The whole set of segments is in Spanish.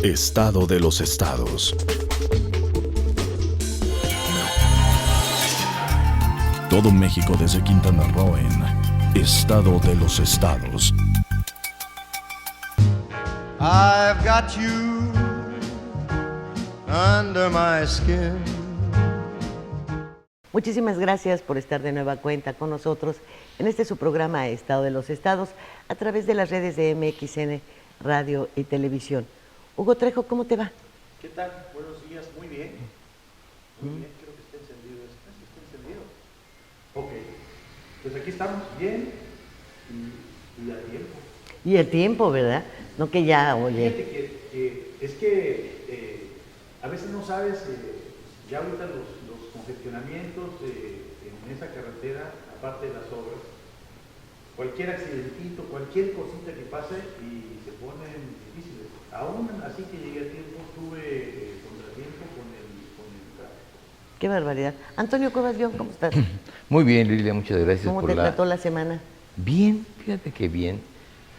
Estado de los estados. Todo México desde Quintana Roo en Estado de los estados. I've got you under my skin. Muchísimas gracias por estar de nueva cuenta con nosotros en este su programa Estado de los Estados a través de las redes de MXN Radio y Televisión. Hugo Trejo, ¿cómo te va? ¿Qué tal? Buenos días, muy bien. Muy bien, creo que está encendido esto. ¿Sí está encendido? Ok, pues aquí estamos bien y a tiempo. Y el tiempo, ¿verdad? No que ya, oye. Fíjate que es que a veces no sabes, ya ahorita los congestionamientos en esa carretera, aparte de las obras, cualquier accidentito, cualquier cosita que pase y se ponen difíciles. Aún así que llegué a tiempo, tuve contratiempo con el tráfico. Qué barbaridad. Antonio Cuevas León, ¿cómo estás? Muy bien, Lilia, muchas gracias ¿Cómo por te trató la semana? Bien, fíjate que bien.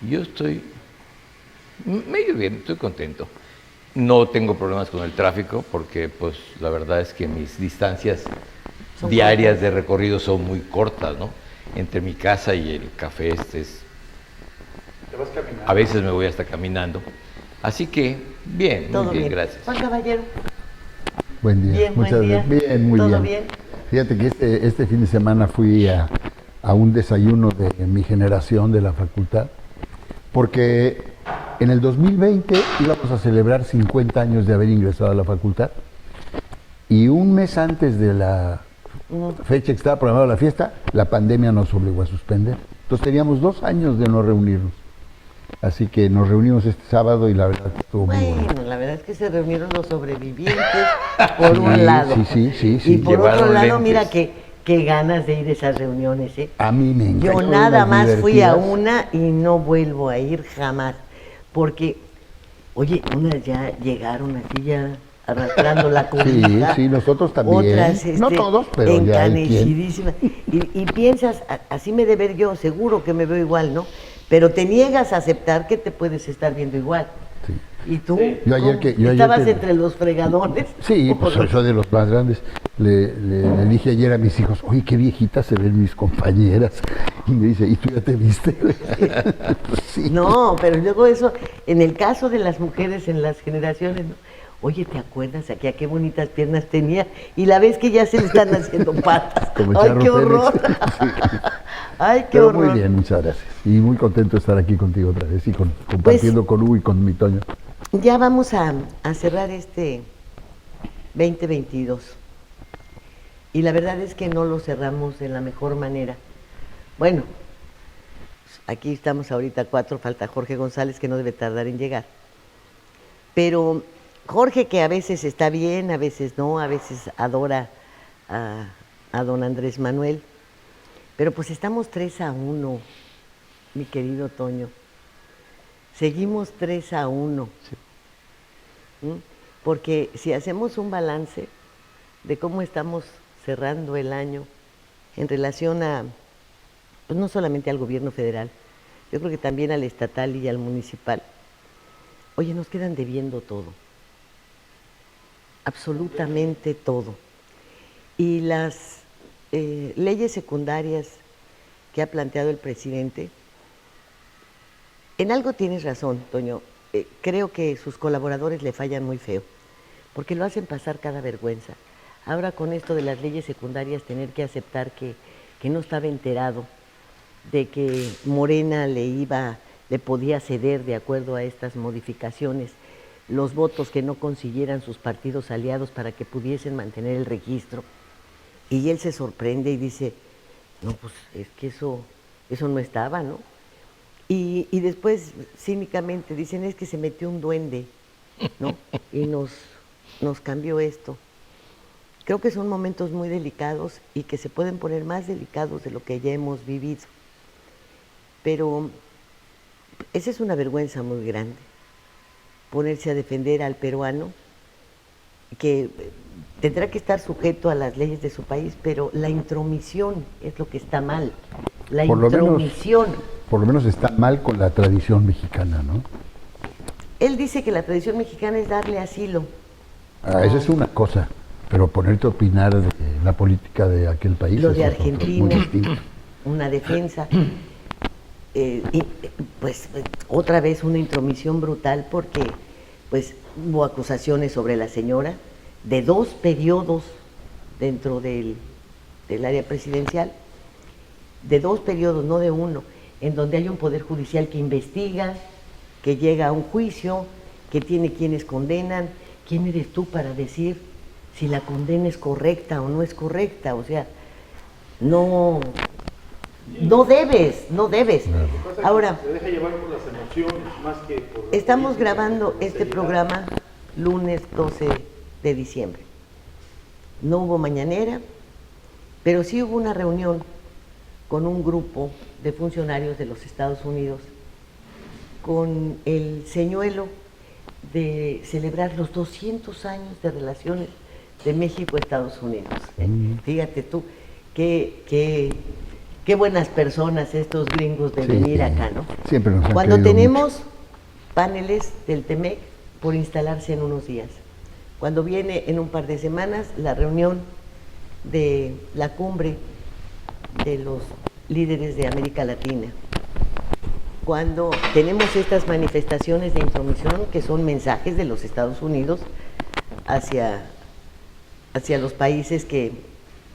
Yo estoy medio bien, estoy contento. No tengo problemas con el tráfico porque, pues, la verdad es que mis distancias diarias de recorrido son muy cortas, ¿no? Entre mi casa y el café ¿Te vas caminando? a veces me voy hasta caminando. Así que, bien, Todo muy bien, gracias. Juan Caballero. Buen día. Bien, buen día. Bien, muy ¿Todo bien. bien? Fíjate que este fin de semana fui a un desayuno de mi generación de la facultad, porque en el 2020 íbamos a celebrar 50 años de haber ingresado a la facultad, y un mes antes de la fecha que estaba programada la fiesta, la pandemia nos obligó a suspender. Entonces teníamos 2 años de no reunirnos. Así que nos reunimos este sábado y la verdad que estuvo muy bueno. Bueno, la verdad es que se reunieron los sobrevivientes por un lado. Sí. Y por Llevaron otro lado, lentes. mira qué ganas de ir a esas reuniones, ¿eh? A mí me encantó. Yo nada más fui a divertidas. una y no vuelvo a ir jamás. Porque, oye, unas ya llegaron así ya arrastrando la cobija. Sí, nosotros también. Otras, no todos, pero ya hay quien. encanecidísimas. Y piensas, así me de ver yo, seguro que me veo igual, ¿no? Pero te niegas a aceptar que te puedes estar viendo igual. Sí. ¿Y tú? Sí. Yo ayer ¿cómo? que- yo ayer ¿Estabas que- entre los fregadones? Sí, pues soy de los más grandes. Le dije ayer a mis hijos, oye, qué viejitas se ven mis compañeras. Y me dice, ¿y tú ya te viste? Pues sí. No, pero luego eso, en el caso de las mujeres en las generaciones, ¿no? Oye, ¿te acuerdas aquí a qué bonitas piernas tenía? Y la ves que ya se le están haciendo patas. Como ¡Ay, Charro qué horror! Félix. Sí. ¡Ay, qué Pero horror! muy bien, muchas gracias. Y muy contento de estar aquí contigo otra vez y compartiendo con Hugo y con mi Toño. Ya vamos a cerrar este 2022. Y la verdad es que no lo cerramos de la mejor manera. Bueno, aquí estamos ahorita 4, falta Jorge González, que no debe tardar en llegar. Pero Jorge, que a veces está bien, a veces no, a veces adora a don Andrés Manuel. Pero pues estamos 3-1, mi querido Toño. Seguimos 3-1. ¿Mm? Porque si hacemos un balance de cómo estamos cerrando el año en relación a, pues no solamente al gobierno federal, yo creo que también al estatal y al municipal, oye, nos quedan debiendo todo, absolutamente todo. Y las leyes secundarias que ha planteado el presidente, en algo tienes razón, Toño. Creo que sus colaboradores le fallan muy feo, porque lo hacen pasar cada vergüenza. Ahora con esto de las leyes secundarias, tener que aceptar que no estaba enterado de que Morena le podía ceder, de acuerdo a estas modificaciones, los votos que no consiguieran sus partidos aliados para que pudiesen mantener el registro. Y él se sorprende y dice, no, pues es que eso no estaba, ¿no? Y después, cínicamente, dicen, es que se metió un duende, ¿no? Y nos cambió esto. Creo que son momentos muy delicados y que se pueden poner más delicados de lo que ya hemos vivido. Pero esa es una vergüenza muy grande, ponerse a defender al peruano, que tendrá que estar sujeto a las leyes de su país, pero la intromisión es lo que está mal. La intromisión. por lo menos están mal con la tradición mexicana, ¿no? Él dice que la tradición mexicana es darle asilo. Esa es una cosa, pero ponerte a opinar de la política de aquel país Lo es de otro, Argentina, muy distinto. una defensa. Y pues otra vez una intromisión brutal porque pues hubo acusaciones sobre la señora de 2 periodos dentro del área presidencial, de 2 periodos, no de uno, en donde hay un poder judicial que investiga, que llega a un juicio, que tiene quienes condenan. ¿Quién eres tú para decir si la condena es correcta o no es correcta? O sea, no debes. Ahora, se deja llevar por las emociones más que por... estamos grabando este programa lunes 12 de diciembre. No hubo mañanera, pero sí hubo una reunión con un grupo de funcionarios de los Estados Unidos con el señuelo de celebrar los 200 años de relaciones de México-Estados Unidos. Fíjate tú, qué buenas personas estos gringos de venir acá, ¿no? Siempre nos han Cuando querido tenemos paneles del TEMEC por instalarse en unos días, cuando viene en un par de semanas la reunión de la cumbre de los líderes de América Latina, cuando tenemos estas manifestaciones de intromisión que son mensajes de los Estados Unidos hacia los países que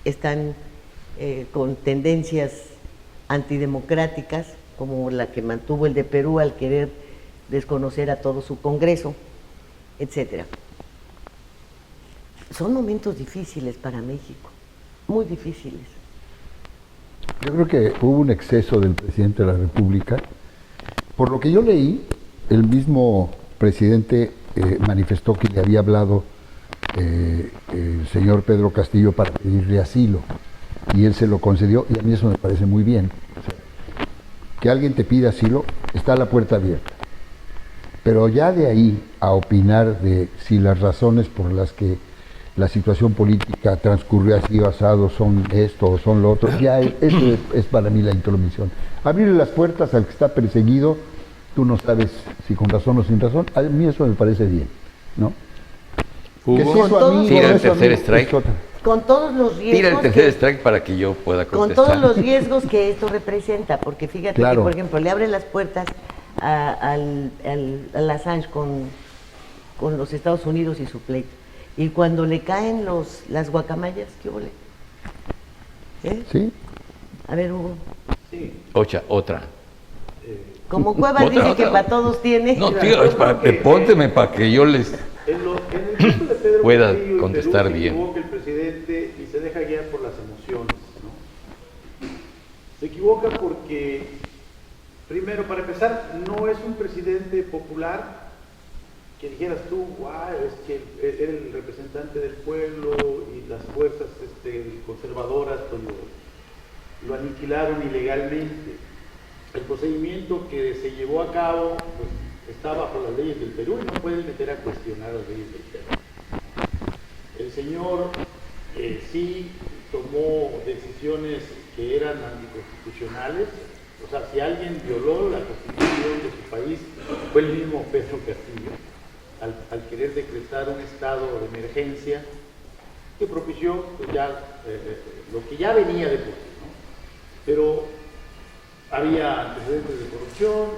están con tendencias antidemocráticas, como la que mantuvo el de Perú al querer desconocer a todo su Congreso, etcétera. Son momentos difíciles para México, muy difíciles. Yo creo que hubo un exceso del presidente de la República. Por lo que yo leí, el mismo presidente manifestó que le había hablado el señor Pedro Castillo para pedirle asilo, y él se lo concedió, y a mí eso me parece muy bien. O sea, que alguien te pida asilo, está la puerta abierta. Pero ya de ahí a opinar de si las razones por las que la situación política transcurrió así basado son esto o son lo otro, ya eso es para mí la intromisión. Abrirle las puertas al que está perseguido, tú no sabes si con razón o sin razón, a mí eso me parece bien, ¿no? Hugo, tira el tercer strike. Con todos los riesgos. Tira el tercer strike para que yo pueda contestar. Con todos los riesgos que esto representa, porque fíjate que, por ejemplo, le abre las puertas al Assange con los Estados Unidos y su pleito. Y cuando le caen las guacamayas, ¿qué hubo? Sí. A ver, Hugo. Sí. Otra. Como Cuevas dice que para todos tiene. No, tío, es pónteme para que yo les En el caso de Pedro pueda Castillo, contestar Perú, bien. Se equivoca el presidente y se deja guiar por las emociones, ¿no? Se equivoca porque, primero, para empezar, no es un presidente popular que dijeras tú, wow, es que era el representante del pueblo y las fuerzas conservadoras pues lo aniquilaron ilegalmente. El procedimiento que se llevó a cabo pues, está bajo las leyes del Perú y no pueden meter a cuestionar las leyes del Perú. El señor sí tomó decisiones que eran anticonstitucionales, o sea, si alguien violó la constitución de su país, fue el mismo Pedro Castillo, al querer decretar un estado de emergencia que propició pues, ya lo que ya venía de por sí, ¿no? Pero había antecedentes de corrupción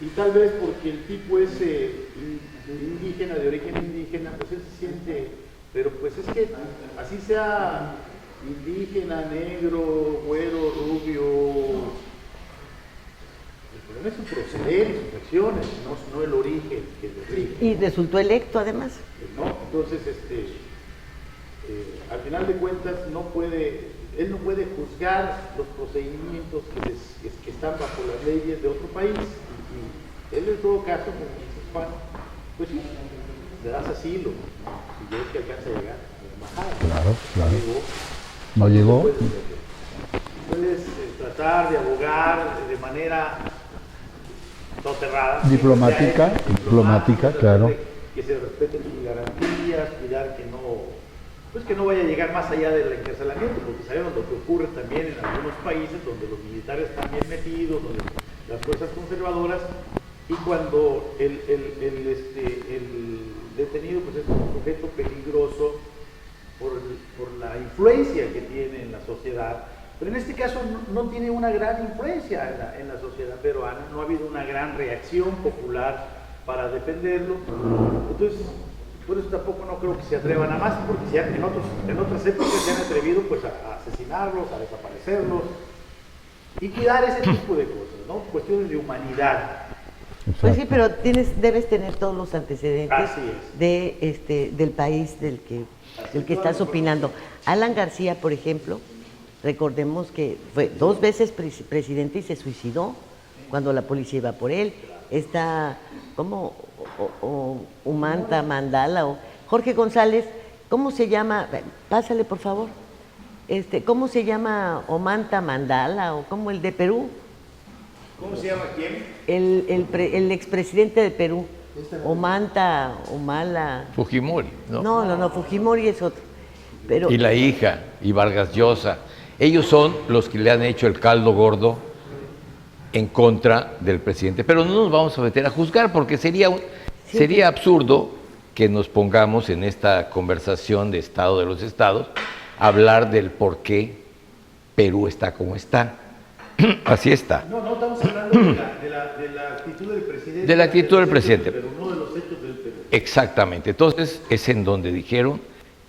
y tal vez porque el tipo ese indígena, de origen indígena, pues él se siente, pero pues es que así sea indígena, negro, güero, rubio, el problema es su proceder y sus acciones, no el origen que le rige. Y resultó electo además. ¿No? Entonces, al final de cuentas él no puede juzgar los procedimientos que están bajo las leyes de otro país. Y él en todo caso, como dice Juan, pues sí, le das asilo, ¿no? Si ves que alcanza a llegar a la embajada. Claro. No llegó. Puedes tratar de abogar de manera soterrada. Diplomática, claro. Que se respeten sus garantías, cuidar que pues que no vaya a llegar más allá del encarcelamiento, porque sabemos lo que ocurre también en algunos países donde los militares están bien metidos, donde las fuerzas conservadoras, y cuando el detenido pues es un sujeto peligroso por la influencia que tiene en la sociedad, pero en este caso no tiene una gran influencia en la sociedad peruana, no ha habido una gran reacción popular para defenderlo, entonces por eso tampoco no creo que se atrevan a más, porque ya en otras épocas se han atrevido pues a asesinarlos, a desaparecerlos y cuidar ese tipo de cosas, ¿no? Cuestiones de humanidad. Pues sí, pero debes tener todos los antecedentes Así es. del país del que estás opinando. Alan García, por ejemplo, recordemos que fue 2 veces presidente y se suicidó cuando la policía iba por él. Está como Humanta Mandala o Jorge González, ¿cómo se llama? Pásale, por favor. ¿Cómo se llama Omanta Mandala o como el de Perú? ¿Cómo se llama quién? El expresidente de Perú, Omanta, Humala. Fujimori, ¿no? No, Fujimori es otro. Pero, Y la hija, y Vargas Llosa. Ellos son los que le han hecho el caldo gordo en contra del presidente. Pero no nos vamos a meter a juzgar porque sería absurdo que nos pongamos en esta conversación de Estado de los Estados a hablar del por qué Perú está como está. Así está. No, estamos hablando de la actitud del presidente. De la actitud del presidente. Pero no de los hechos del Perú. Exactamente. Entonces es en donde dijeron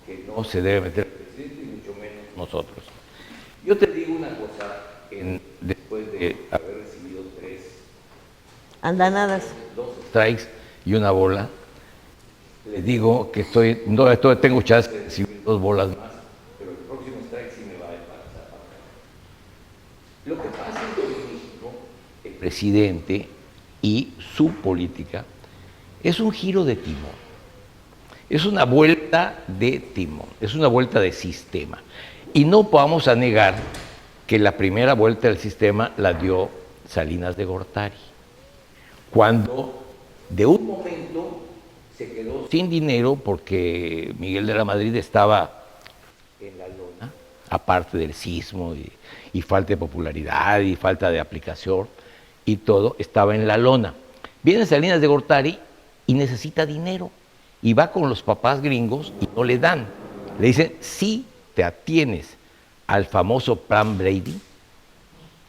que no se debe meter el presidente y mucho menos nosotros. Yo te digo una cosa, después de haber recibido 3 andanadas. 2 strikes y una bola, les digo que todavía tengo chance de recibir 2 bolas más, pero el próximo strike sí me va a pasar. Lo que pasa es que en México, el presidente y su política es un giro de timón, es una vuelta de timón, es una vuelta de sistema. Y no vamos a negar que la primera vuelta del sistema la dio Salinas de Gortari, cuando de un momento se quedó sin dinero porque Miguel de la Madrid estaba en la lona, aparte del sismo y falta de popularidad y falta de aplicación y todo, estaba en la lona. Viene Salinas de Gortari y necesita dinero y va con los papás gringos y no le dan. Le dicen, sí, te atienes al famoso Plan Brady,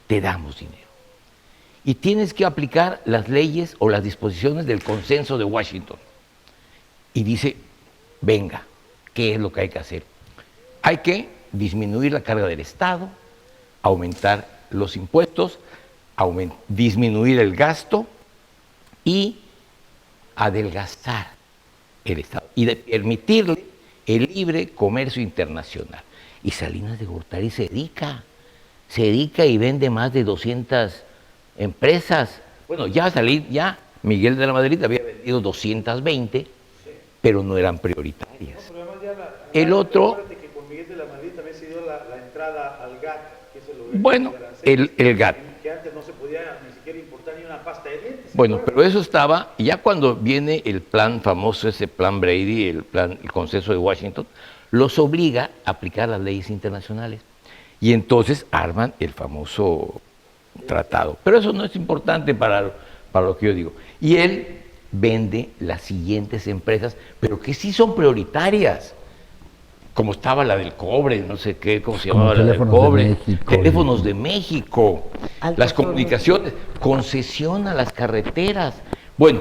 te damos dinero. Y tienes que aplicar las leyes o las disposiciones del consenso de Washington. Y dice, venga, ¿qué es lo que hay que hacer? Hay que disminuir la carga del Estado, aumentar los impuestos, disminuir el gasto y adelgazar el Estado y de permitirle el libre comercio internacional. Y Salinas de Gortari se dedica y vende más de 200 empresas. Bueno, ya Miguel de la Madrid había vendido 220, pero no eran prioritarias. No, pero además ya el otro, acuérdate que con Miguel de la Madrid también se dio la entrada al GATT, que es el bueno, el GATT. Que antes no se podía ni siquiera importar ni una pasta de dientes. Bueno, pero eso estaba, ya cuando viene el plan famoso, ese plan Brady, el consenso de Washington, los obliga a aplicar las leyes internacionales. Y entonces arman el famoso tratado. Pero eso no es importante para lo que yo digo. Y él vende las siguientes empresas, pero que sí son prioritarias. Como estaba la del cobre, no sé qué, cómo se llamaba la del cobre. Teléfonos de México, las comunicaciones, concesión a las carreteras. Bueno,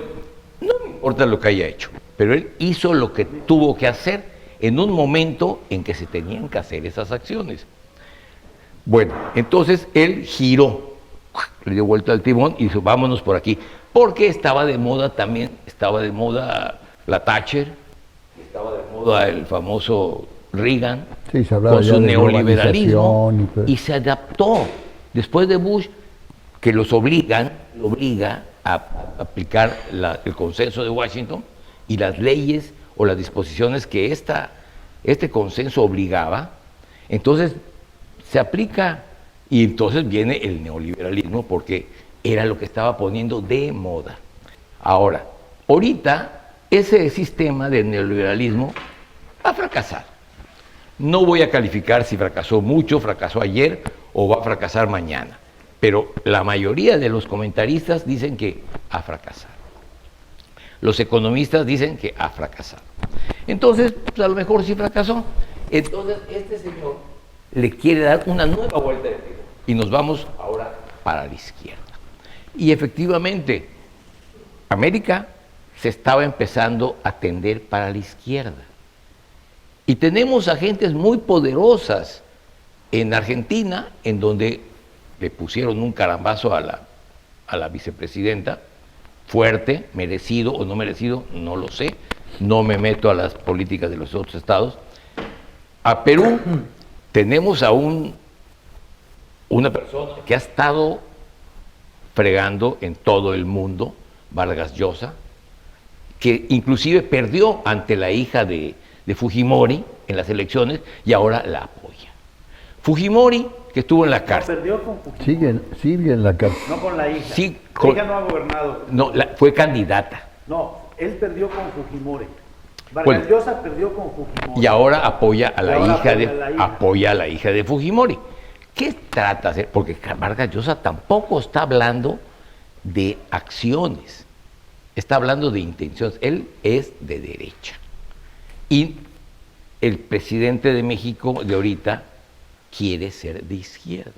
no me importa lo que haya hecho, pero él hizo lo que tuvo que hacer en un momento en que se tenían que hacer esas acciones. Bueno, entonces él giró, le dio vuelta al timón y dijo, vámonos por aquí. Porque estaba de moda también, estaba de moda la Thatcher, estaba de moda el famoso Reagan, sí, se hablaba con ya su de neoliberalismo, y y se adaptó. Después de Bush, que lo obliga a aplicar el consenso de Washington y las leyes o las disposiciones que este consenso obligaba, entonces se aplica y entonces viene el neoliberalismo porque era lo que estaba poniendo de moda. Ahora, ahorita ese sistema del neoliberalismo va a fracasar. No voy a calificar si fracasó mucho, fracasó ayer o va a fracasar mañana, pero la mayoría de los comentaristas dicen que ha fracasado. Los economistas dicen que ha fracasado. Entonces, pues a lo mejor sí fracasó. Entonces, este señor le quiere dar una nueva vuelta de timón y nos vamos ahora para la izquierda. Y efectivamente, América se estaba empezando a tender para la izquierda. Y tenemos agentes muy poderosas en Argentina, en donde le pusieron un carambazo a la vicepresidenta, fuerte, merecido o no merecido, no lo sé, no me meto a las políticas de los otros estados. A Perú tenemos a una persona que ha estado fregando en todo el mundo, Vargas Llosa, que inclusive perdió ante la hija de Fujimori en las elecciones y ahora la apoya. Fujimori, que estuvo en la cárcel. Perdió con Fujimori. Sigue en la cárcel. No con la hija. Sí, La hija no ha gobernado. No, fue candidata. No, él perdió con Fujimori. Bueno, Vargas Llosa perdió con Fujimori. Y ahora apoya a la apoya a la hija de Fujimori. ¿Qué trata de hacer? Porque Vargas Llosa tampoco está hablando de acciones, está hablando de intenciones. Él es de derecha. Y el presidente de México de ahorita quiere ser de izquierda.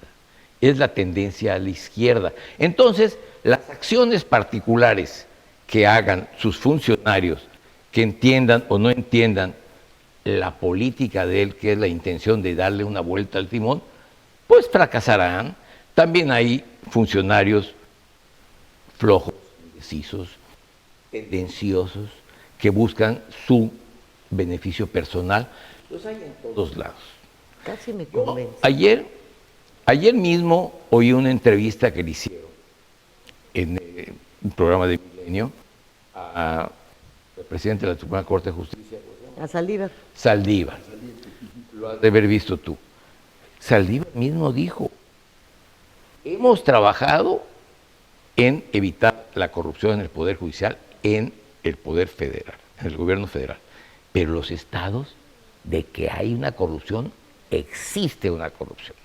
Es la tendencia a la izquierda. Entonces, las acciones particulares que hagan sus funcionarios, que entiendan o no entiendan la política de él, que es la intención de darle una vuelta al timón, pues fracasarán. También hay funcionarios flojos, indecisos, tendenciosos, que buscan su beneficio personal. Los hay en todos lados. Casi me convence. Ayer mismo oí una entrevista que le hicieron en un programa de Milenio al presidente de la Suprema Corte de Justicia, A Saldívar. Saldívar. Lo has de haber visto tú. Saldívar mismo dijo: hemos trabajado en evitar la corrupción en el Poder Judicial, en el Poder Federal, en el Gobierno Federal. Pero los estados, de que hay una corrupción, existe una corrupción.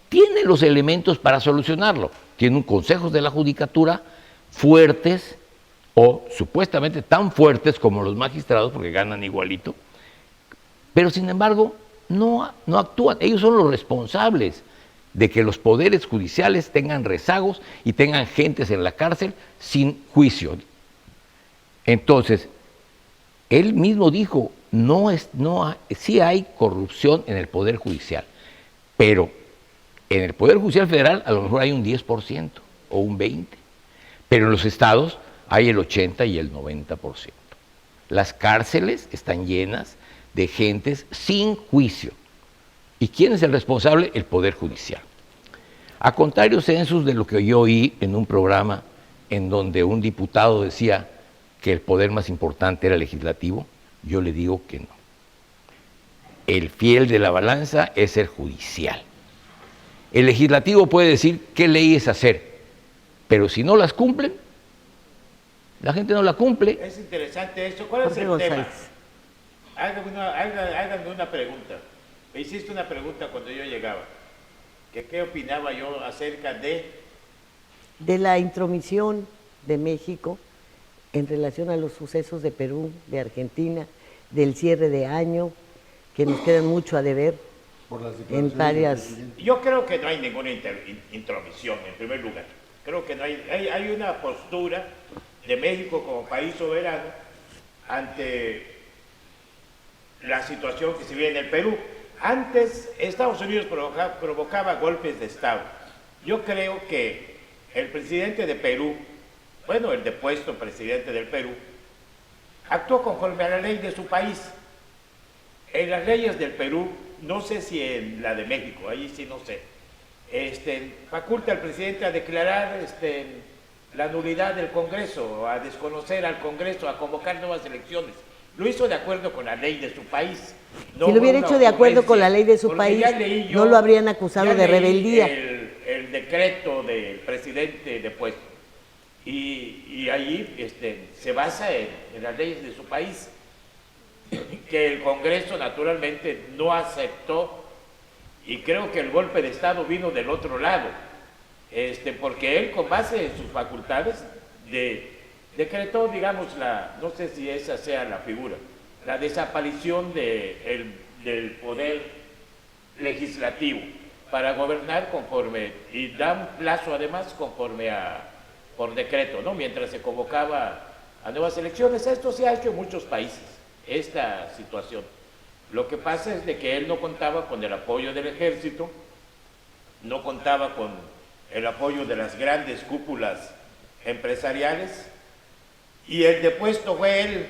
Tiene los elementos para solucionarlo. Tiene un consejo de la judicatura fuertes o supuestamente tan fuertes como los magistrados, porque ganan igualito, pero sin embargo no actúan. Ellos son los responsables de que los poderes judiciales tengan rezagos y tengan gentes en la cárcel sin juicio. Entonces, él mismo dijo, sí hay corrupción en el Poder Judicial, pero en el Poder Judicial Federal a lo mejor hay un 10% o un 20%, pero en los estados hay el 80 y el 90%. Las cárceles están llenas de gentes sin juicio. ¿Y quién es el responsable? El Poder Judicial. A contrario census de lo que yo oí en un programa en donde un diputado decía que el poder más importante era el legislativo, yo le digo que no. El fiel de la balanza es el judicial. El legislativo puede decir qué leyes hacer, pero si no las cumplen, la gente no la cumple. Es interesante eso. ¿Cuál es Jorge el González. tema? Háganme una pregunta. Me hiciste una pregunta cuando yo llegaba. ¿Qué opinaba yo acerca de la intromisión de México en relación a los sucesos de Perú, de Argentina, del cierre de año, que nos quedan mucho a deber en varias... Yo creo que no hay ninguna intromisión, en primer lugar. Creo que no hay una postura de México como país soberano ante la situación que se vive en el Perú. Antes, Estados Unidos provocaba golpes de Estado. Yo creo que el presidente de Perú, bueno, el depuesto presidente del Perú, actuó conforme a la ley de su país. En las leyes del Perú, no sé si en la de México, ahí sí no sé, faculta al presidente a declarar la nulidad del Congreso, a desconocer al Congreso, a convocar nuevas elecciones. Lo hizo de acuerdo con la ley de su país. No si lo hubiera hecho de acuerdo con la ley de su país, no lo habrían acusado de rebeldía. El decreto del presidente depuesto. Y allí se basa en las leyes de su país. que el Congreso naturalmente no aceptó, y creo que el golpe de Estado vino del otro lado, porque él, con base en sus facultades, decretó, digamos, no sé si esa sea la figura, la desaparición del poder legislativo para gobernar conforme, y da un plazo además conforme por decreto, ¿no? Mientras se convocaba a nuevas elecciones. Esto se ha hecho en muchos países, esta situación. Lo que pasa es de que él no contaba con el apoyo del ejército, no contaba con el apoyo de las grandes cúpulas empresariales, y el depuesto fue él,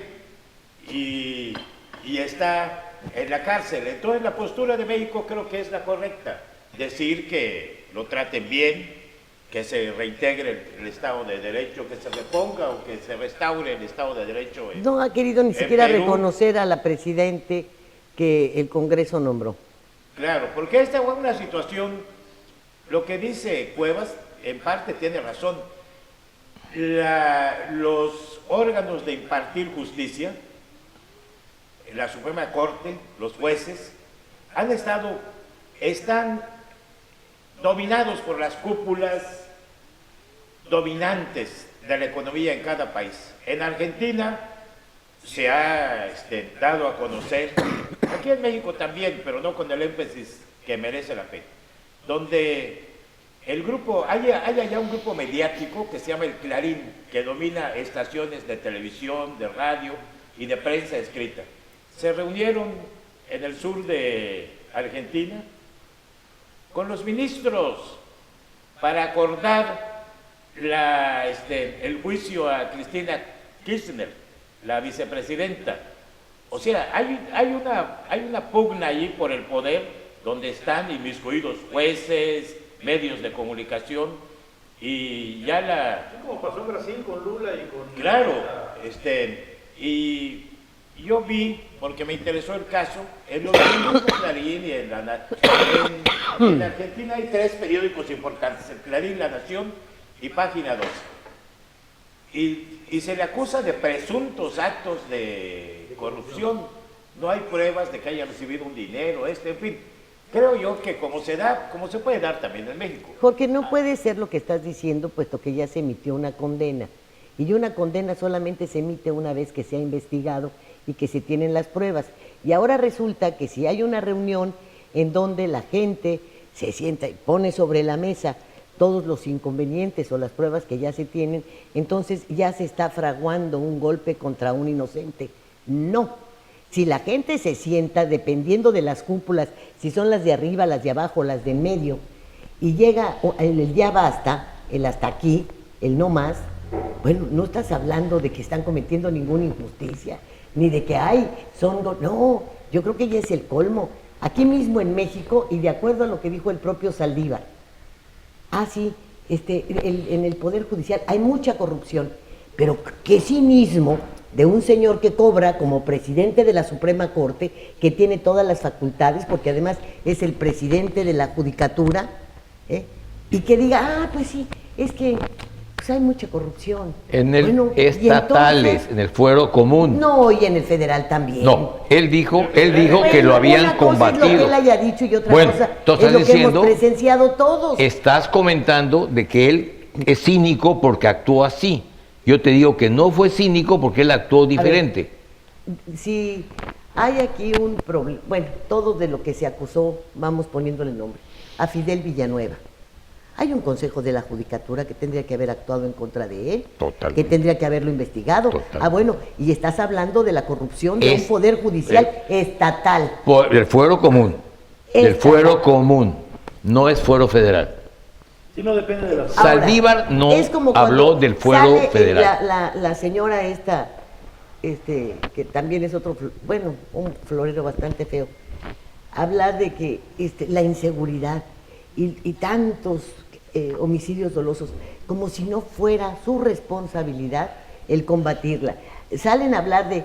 y está en la cárcel. Entonces la postura de México creo que es la correcta, decir que lo traten bien, que se reintegre el Estado de Derecho, que se reponga o que se restaure el Estado de Derecho. No ha querido ni siquiera Perú. reconocer a la presidente que el Congreso nombró. Claro, porque esta fue una situación, lo que dice Cuevas, en parte tiene razón. Los órganos de impartir justicia, la Suprema Corte, los jueces, están dominados por las cúpulas dominantes de la economía en cada país. En Argentina se ha dado a conocer, aquí en México también, pero no con el énfasis que merece la pena, donde hay allá un grupo mediático que se llama el Clarín, que domina estaciones de televisión, de radio y de prensa escrita. Se reunieron en el sur de Argentina con los ministros para acordar el juicio a Cristina Kirchner, la vicepresidenta. O sea, hay una pugna ahí por el poder, donde están inmiscuidos jueces, medios de comunicación, y ya Como pasó en Brasil con Lula y con... Claro, y yo vi, porque me interesó el caso, en los mismos Clarín y en Argentina hay 3 periódicos importantes, el Clarín, La Nación y Página 12. Y se le acusa de presuntos actos de corrupción. No hay pruebas de que haya recibido un dinero, en fin. Creo yo que como se puede dar también en México. Porque no puede ser lo que estás diciendo, puesto que ya se emitió una condena. Y una condena solamente se emite una vez que se ha investigado y que se tienen las pruebas. Y ahora resulta que si hay una reunión en donde la gente se sienta y pone sobre la mesa todos los inconvenientes o las pruebas que ya se tienen, entonces ya se está fraguando un golpe contra un inocente. No. Si la gente se sienta, dependiendo de las cúpulas, si son las de arriba, las de abajo, las de en medio, y llega el ya basta, el hasta aquí, el no más, bueno, no estás hablando de que están cometiendo ninguna injusticia, ni de que no, yo creo que ya es el colmo. Aquí mismo en México, y de acuerdo a lo que dijo el propio Saldívar, en el Poder Judicial hay mucha corrupción, pero qué cinismo de un señor que cobra como presidente de la Suprema Corte, que tiene todas las facultades, porque además es el presidente de la Judicatura, y que diga, pues sí, es que pues hay mucha corrupción. En el estatales, en el fuero común. No, y en el federal también. No, él dijo que lo habían combatido. Una cosa es lo que él haya dicho y otra cosa es lo que hemos presenciado todos. Estás comentando de que él es cínico porque actuó así. Yo te digo que no fue cínico porque él actuó diferente. Si hay aquí un problema, bueno, todo de lo que se acusó, vamos poniéndole nombre, a Fidel Villanueva. Hay un consejo de la Judicatura que tendría que haber actuado en contra de él, Totalmente. que tendría que haberlo investigado. Totalmente. Bueno, y estás hablando de la corrupción de un poder judicial estatal. El fuero común. El fuero común, no es fuero federal. Si no depende de la... Saldívar no habló del fuero federal. La señora esta, que también es un florero bastante feo, habla de que la inseguridad y tantos homicidios dolosos, como si no fuera su responsabilidad el combatirla. Salen a hablar de,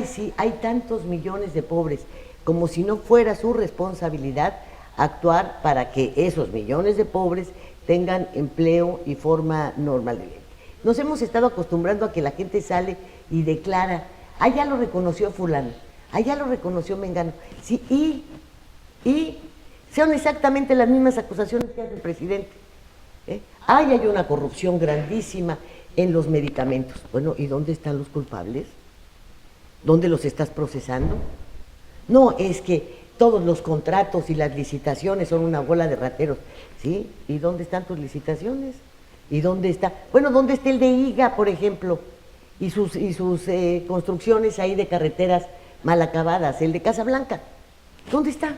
sí, hay tantos millones de pobres, como si no fuera su responsabilidad actuar para que esos millones de pobres tengan empleo y forma normal de vida. Nos hemos estado acostumbrando a que la gente sale y declara, ya lo reconoció fulano, Allá lo reconoció Mengano. Sí, y son exactamente las mismas acusaciones que hace el presidente. Hay una corrupción grandísima en los medicamentos. Bueno, ¿y dónde están los culpables? ¿Dónde los estás procesando? No, es que todos los contratos y las licitaciones son una bola de rateros. ¿Sí? ¿Y dónde están tus licitaciones? ¿Y dónde está? Bueno, ¿dónde está el de IGA, por ejemplo? Y sus construcciones ahí de carreteras mal acabadas, el de Casablanca. ¿Dónde está?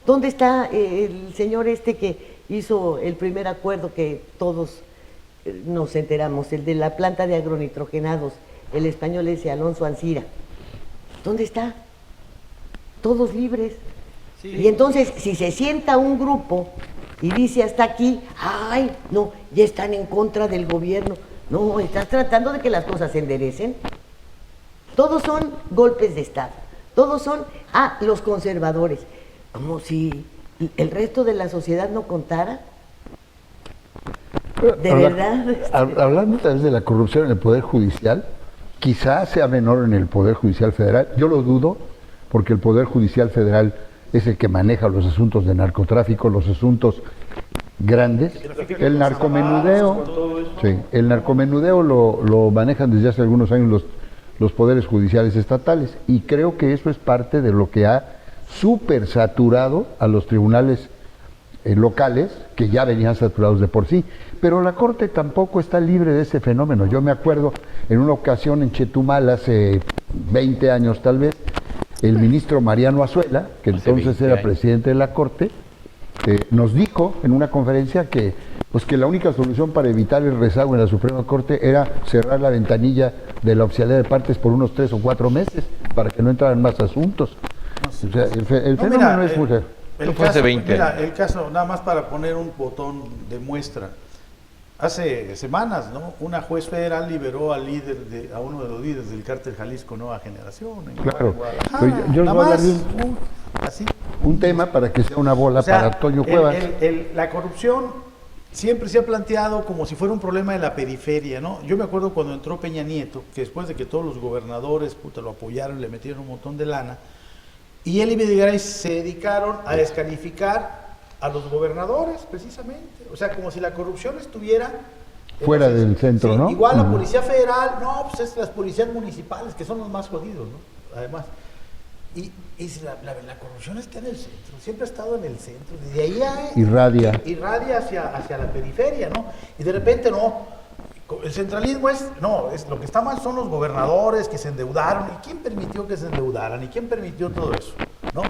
¿Dónde está el señor que hizo el primer acuerdo que todos nos enteramos, el de la planta de agronitrogenados, el español ese Alonso Ancira? ¿Dónde está? Todos libres. Sí. Y entonces, si se sienta un grupo y dice hasta aquí, ay, no, ya están en contra del gobierno. No, estás tratando de que las cosas se enderecen. Todos son golpes de Estado. Todos son, los conservadores. Como si el resto de la sociedad no contara. De verdad. Hablando tal vez de la corrupción en el Poder Judicial, quizás sea menor en el Poder Judicial Federal. Yo lo dudo, porque el Poder Judicial Federal es el que maneja los asuntos de narcotráfico, los asuntos grandes. El narcomenudeo, sí, el narcomenudeo lo manejan desde hace algunos años los poderes judiciales estatales, y creo que eso es parte de lo que ha supersaturado a los tribunales locales, que ya venían saturados de por sí. Pero la Corte tampoco está libre de ese fenómeno. Yo me acuerdo en una ocasión en Chetumal, hace 20 años tal vez, el ministro Mariano Azuela, que entonces era presidente de la Corte, nos dijo en una conferencia que la única solución para evitar el rezago en la Suprema Corte era cerrar la ventanilla de la oficialidad de partes por unos 3 o 4 meses para que no entraran más asuntos. O sea, el fenómeno no es mujer. El caso, nada más para poner un botón de muestra. Hace semanas, ¿no? Una juez federal liberó a uno de los líderes del cártel Jalisco Nueva Generación. Claro. Yo nada más, así. Un tema para que sea una bola para Toño Cuevas. La corrupción siempre se ha planteado como si fuera un problema de la periferia, ¿no? Yo me acuerdo cuando entró Peña Nieto, que después de que todos los gobernadores lo apoyaron, le metieron un montón de lana, y él y Videgaray se dedicaron a descalificar a los gobernadores, precisamente. O sea, como si la corrupción estuviera fuera del centro, ¿no? Igual la Policía Federal, no, pues es las policías municipales, que son los más jodidos, ¿no? Además. Y la corrupción está en el centro, siempre ha estado en el centro, desde ahí irradia hacia la periferia, ¿no? Y de repente el centralismo es lo que está mal son los gobernadores que se endeudaron. ¿Y quién permitió que se endeudaran? ¿Y quién permitió todo eso? ¿No?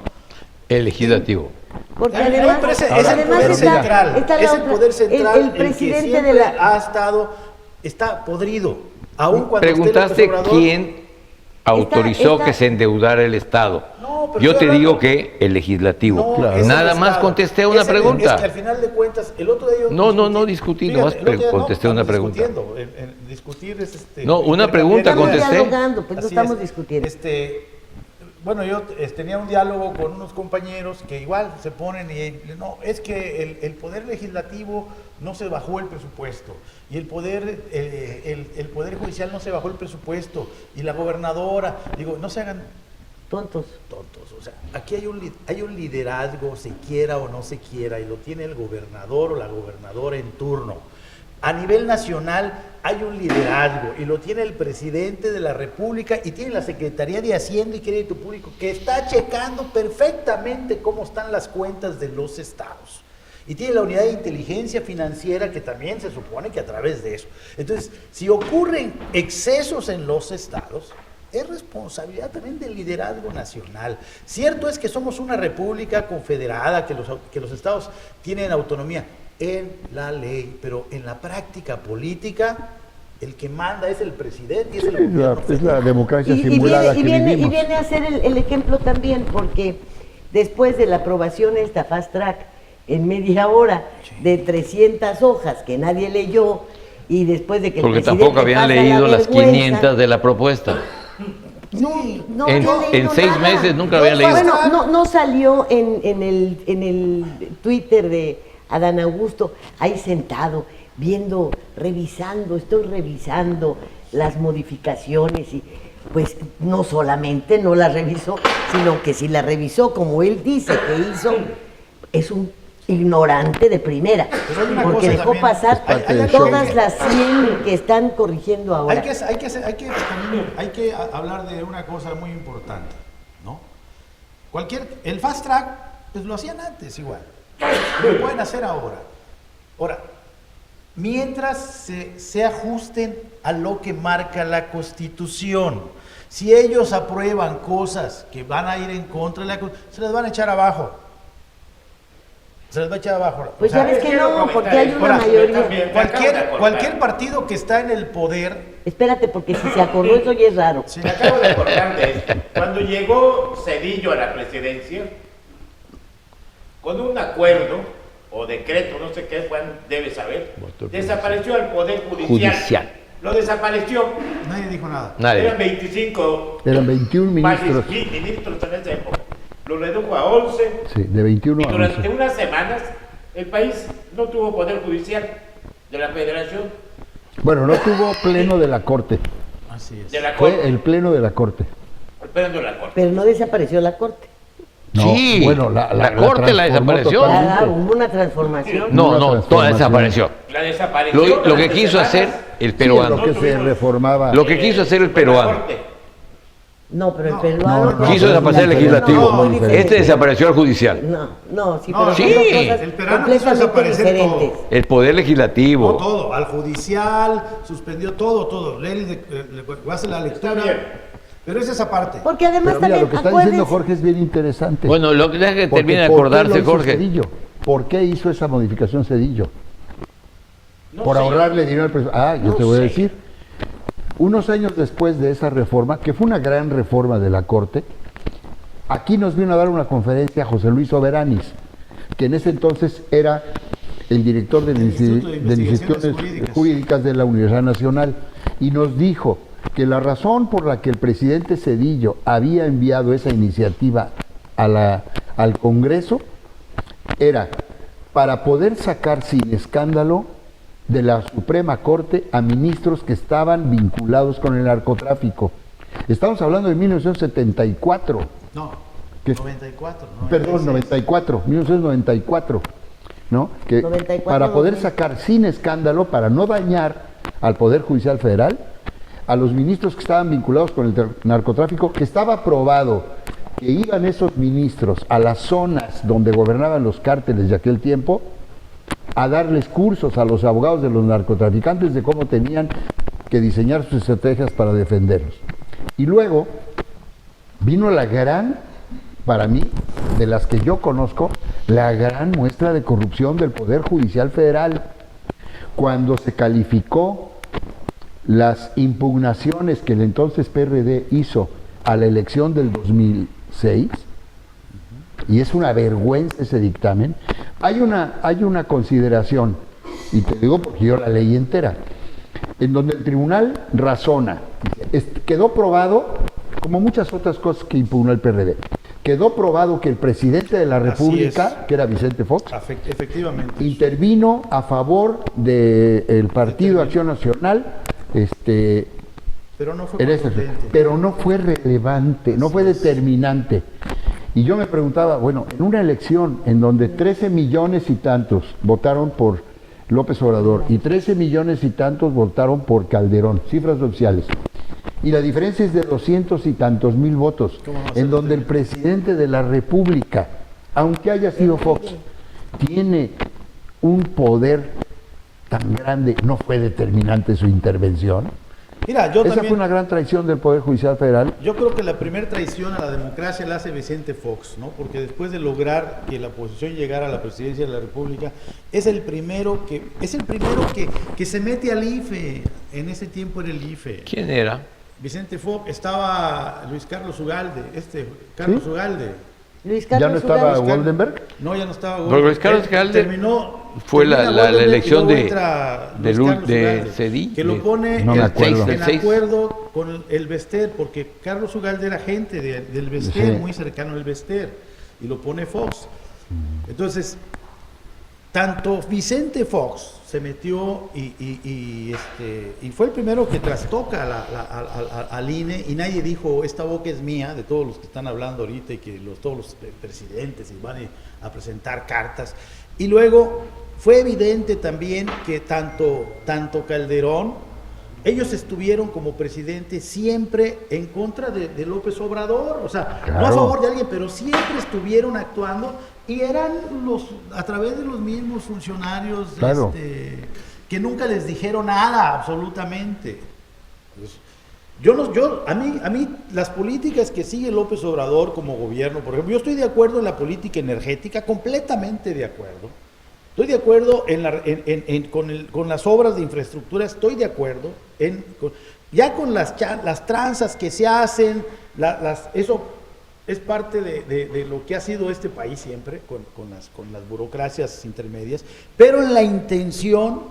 El legislativo. Porque además es el poder central. Es el poder central el presidente que siempre está podrido. Aún cuando preguntaste quién autorizó que se endeudara el Estado. No, yo te digo que el legislativo. Claro. Nada más contesté una pregunta. Es que al final de cuentas, el otro día no discutí, nomás contesté una pregunta. Discutir es una pregunta contesté. Estamos dialogando, pues no estamos discutiendo. Bueno, yo tenía un diálogo con unos compañeros que igual se ponen es que el poder legislativo no se bajó el presupuesto y el poder judicial no se bajó el presupuesto y la gobernadora, digo, no se hagan tontos. O sea, aquí hay un liderazgo, se quiera o no se quiera, y lo tiene el gobernador o la gobernadora en turno. A nivel nacional hay un liderazgo y lo tiene el presidente de la República y tiene la Secretaría de Hacienda y Crédito Público, que está checando perfectamente cómo están las cuentas de los estados. Y tiene la unidad de inteligencia financiera, que también se supone que a través de eso. Entonces, si ocurren excesos en los estados, es responsabilidad también del liderazgo nacional. Cierto es que somos una república confederada, que los estados tienen autonomía en la ley, pero en la práctica política el que manda es el presidente y es el gobierno. Es la democracia simulada que vivimos. Y viene a ser el ejemplo también, porque después de la aprobación esta fast track en media hora de 300 hojas que nadie leyó, y después de que porque tampoco habían leído las 500 de la propuesta. En 6 meses nunca habían leído. Bueno, no salió en el Twitter de Adán Augusto, ahí sentado, estoy revisando las modificaciones, y Pues no solamente no la revisó, sino que si la revisó como él dice que hizo, es un ignorante de primera, Pero hay una porque cosa dejó también, pasar hay todas que- las 100 que están corrigiendo ahora. Hay que hablar de una cosa muy importante, ¿no? El fast track, pues lo hacían antes igual, lo pueden hacer ahora. Ahora, mientras se ajusten a lo que marca la Constitución. Si ellos aprueban cosas que van a ir en contra de la Constitución, se les van a echar abajo. Se les va a echar abajo. Pues O sea, ya ves que quiero no, comentar porque hay esto. una Ahora, mayoría. también. cualquier partido que está en el poder, Espérate, porque si se acordó eso ya es raro. sí, Me acabo de acordar de esto. Cuando llegó Zedillo a la presidencia, con un acuerdo o decreto, no sé qué, Juan debe saber, desapareció el Poder Judicial. Lo desapareció. nadie dijo nada. Nadie. Eran 25 Eran 21 ministros. ministros en esa época. Lo redujo a 11 Sí, de 21 y a durante 11. unas semanas el país no tuvo Poder Judicial de la Federación, Bueno, no tuvo pleno de la Corte. Así es. de la Corte, Fue el pleno de la Corte. pero no la Corte. Pero no desapareció la corte. No, Sí, bueno, la Corte la transformó desapareció. totalmente. Hubo una transformación. No, Una no, toda transformación. desapareció. La desapareció. Lo que durante quiso semanas. hacer el Sí, peruano. lo que se reformaba. Lo que quiso hacer el La peruano. Corte. No, pero el No, peruano... no, Quiso desaparecer el legislativo. No, muy diferente. Este desapareció el judicial. No, sí, No, pero sí. son dos cosas El peruano quiso completamente desaparecer diferentes. todo. El poder No, legislativo. todo, al judicial, suspendió todo. Él hace la lectura. bien. Pero es esa parte. Porque además Pero mira, también, lo que está diciendo acuérdense- Jorge es bien interesante. Bueno, lo que deja que Porque termine de ¿por qué acordarse, lo hizo Jorge. Zedillo? ¿Por qué hizo esa modificación Zedillo? No Por sé. ahorrarle dinero al presidente. Yo No te voy a sé. decir. Unos años después de esa reforma, que fue una gran reforma de la Corte, aquí nos vino a dar una conferencia José Luis Soberanis, que en ese entonces era el director del Instituto de de Investigaciones Investigaciones Jurídicas de la Universidad Nacional, y nos dijo que la razón por la que el presidente Zedillo había enviado esa iniciativa al Congreso era para poder sacar sin escándalo de la Suprema Corte a ministros que estaban vinculados con el narcotráfico. Estamos hablando de 1974. No, ¿Qué? 94. Perdón, 94, 1994, ¿no? Que 94, para poder 2000. sacar sin escándalo, para no dañar al Poder Judicial Federal, a los ministros que estaban vinculados con el narcotráfico, que estaba probado que iban esos ministros a las zonas donde gobernaban los cárteles de aquel tiempo, a darles cursos a los abogados de los narcotraficantes de cómo tenían que diseñar sus estrategias para defenderlos. Y luego vino la gran, para mí, de las que yo conozco, la gran muestra de corrupción del Poder Judicial Federal, cuando se calificó las impugnaciones que el entonces PRD hizo a la elección del 2006, y es una vergüenza ese dictamen. Hay una consideración, y te digo porque yo la leí entera, en donde el tribunal razona, quedó probado, como muchas otras cosas que impugnó el PRD, quedó probado que el presidente de la Así República, es. que era Vicente Fox, Efectivamente. intervino a favor del Partido Acción Nacional, Pero no fue en ese- contundente. pero no fue relevante, no fue determinante. Y yo me preguntaba, bueno, en una elección en donde 13 millones y tantos votaron por López Obrador y 13 millones y tantos votaron por Calderón, cifras oficiales, y la diferencia es de 200 y tantos mil votos, ¿Cómo no va a ser en donde el presidente de la República, aunque haya sido Fox, tiene un poder tan grande, ¿no fue determinante su intervención? Mira, yo Esa también. fue una gran traición del Poder Judicial Federal. Yo creo que la primera traición a la democracia la hace Vicente Fox, ¿no? Porque después de lograr que la oposición llegara a la presidencia de la República, es el primero que se mete al IFE. En ese tiempo era el IFE. ¿Quién era? Vicente Fox, estaba Luis Carlos Ugalde, Carlos ¿Sí? Ugalde. Luis ¿Ya Carlos no estaba Ugalde. Goldenberg? No, ya no estaba Pero Ugalde. Luis Carlos Él Ugalde terminó fue la Goldenberg y elección luego de- entra de Luis Carlos de Ugalde, Cedillo, que lo pone No me en- acuerdo. en Seis. acuerdo con el Bester, porque Carlos Ugalde era gente del Bester, Sí. muy cercano al Bester, y lo pone Fox. Entonces, tanto Vicente Fox se metió y fue el primero que trastoca al INE, y nadie dijo, esta boca es mía, de todos los que están hablando ahorita y que todos los presidentes y van a presentar cartas. Y luego fue evidente también que tanto Calderón, ellos estuvieron como presidente siempre en contra de López Obrador, o sea, claro, no a favor de alguien, pero siempre estuvieron actuando, y eran a través de los mismos funcionarios, claro, que nunca les dijeron nada, absolutamente. Pues, a mí las políticas que sigue López Obrador como gobierno, por ejemplo, yo estoy de acuerdo en la política energética, completamente de acuerdo. Estoy de acuerdo con las obras de infraestructura, estoy de acuerdo. Ya con las tranzas que se hacen, eso es parte de lo que ha sido este país siempre, con las burocracias intermedias, pero en la intención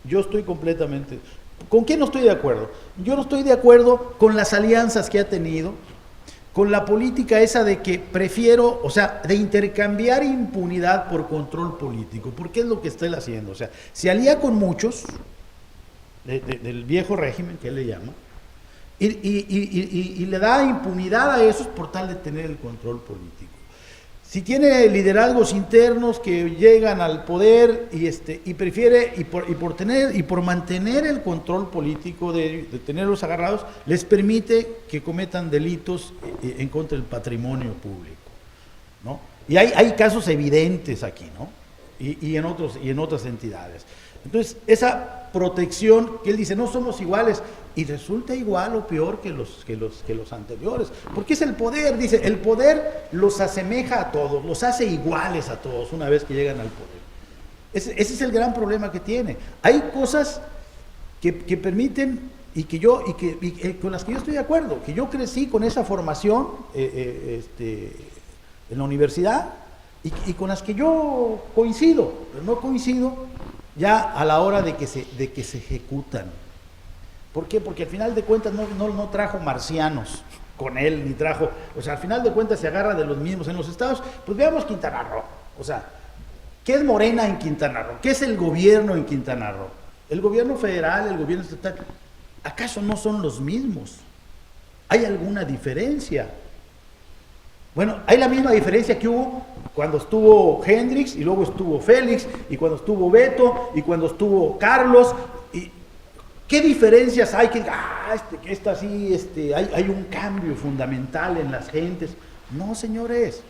yo estoy completamente... ¿Con quién no estoy de acuerdo? Yo no estoy de acuerdo con las alianzas que ha tenido, con la política esa de que prefiero, o sea, de intercambiar impunidad por control político, porque es lo que está él haciendo. O sea, se alía con muchos del viejo régimen, que él le llama, y le da impunidad a esos por tal de tener el control político. Si tiene liderazgos internos que llegan al poder y prefiere, por mantener el control político, de tenerlos agarrados, les permite que cometan delitos en contra del patrimonio público, ¿no? Y hay casos evidentes aquí, ¿no? Y en otras entidades. Entonces, esa protección que él dice, no somos iguales, y resulta igual o peor que los anteriores, porque es el poder, dice, el poder los asemeja a todos, los hace iguales a todos una vez que llegan al poder. Ese es el gran problema que tiene. Hay cosas que permiten y con las que yo estoy de acuerdo, que yo crecí con esa formación en la universidad, y con las que yo coincido, pero no coincido ya a la hora de que se ejecutan. ¿Por qué? Porque al final de cuentas no trajo marcianos con él, ni trajo, o sea, al final de cuentas se agarra de los mismos. En los estados, pues veamos Quintana Roo, o sea, ¿qué es Morena en Quintana Roo? ¿Qué es el gobierno en Quintana Roo? El gobierno federal, el gobierno estatal, ¿acaso no son los mismos? ¿Hay alguna diferencia? Bueno, hay la misma diferencia que hubo cuando estuvo Hendrix, y luego estuvo Félix, y cuando estuvo Beto, y cuando estuvo Carlos. Y ¿qué diferencias hay? Hay un cambio fundamental en las gentes. No, señores.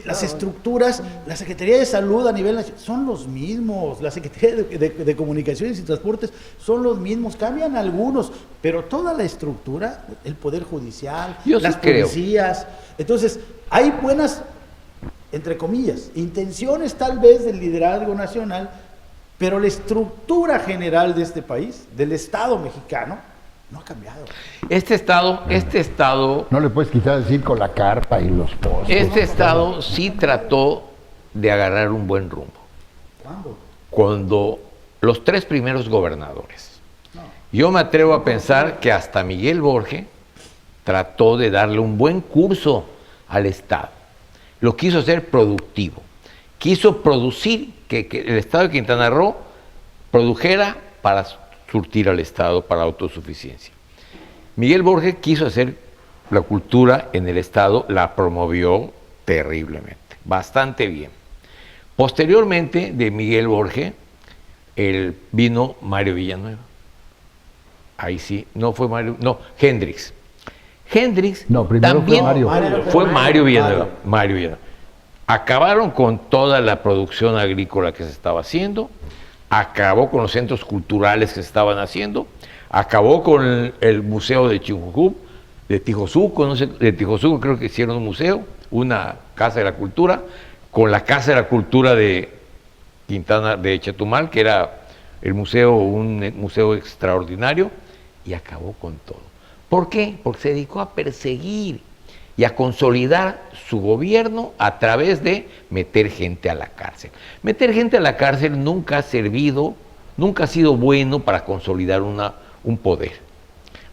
Las estructuras, la Secretaría de Salud a nivel nacional son los mismos, la Secretaría de Comunicaciones y Transportes son los mismos, cambian algunos, pero toda la estructura, el Poder Judicial, las policías. Entonces, hay buenas, entre comillas, intenciones tal vez del liderazgo nacional, pero la estructura general de este país, del Estado mexicano, no ha cambiado. Este estado... No le puedes quitar decir con la carpa y los postes. Este estado sí trató de agarrar un buen rumbo. ¿Cuándo? Cuando los 3 primeros gobernadores. No. Yo me atrevo a pensar que hasta Miguel Borge trató de darle un buen curso al Estado. Lo quiso hacer productivo. Quiso producir, que el Estado de Quintana Roo produjera para surtir al Estado, para autosuficiencia. Miguel Borge quiso hacer la cultura en el Estado, la promovió terriblemente, bastante bien. Posteriormente de Miguel Borge, vino Mario Villanueva. Ahí sí, no fue Mario, no, Hendrix. Hendrix no, primero también fue Mario Villanueva. Acabaron con toda la producción agrícola que se estaba haciendo, acabó con los centros culturales que se estaban haciendo, acabó con el museo de Tijosuco, no sé, de Tijosuco creo que hicieron un museo, una casa de la cultura, con la casa de la cultura de Quintana, de Chetumal, que era el museo, un museo extraordinario, y acabó con todo. ¿Por qué? Porque se dedicó a perseguir y a consolidar su gobierno a través de meter gente a la cárcel. Meter gente a la cárcel nunca ha servido, nunca ha sido bueno para consolidar un poder.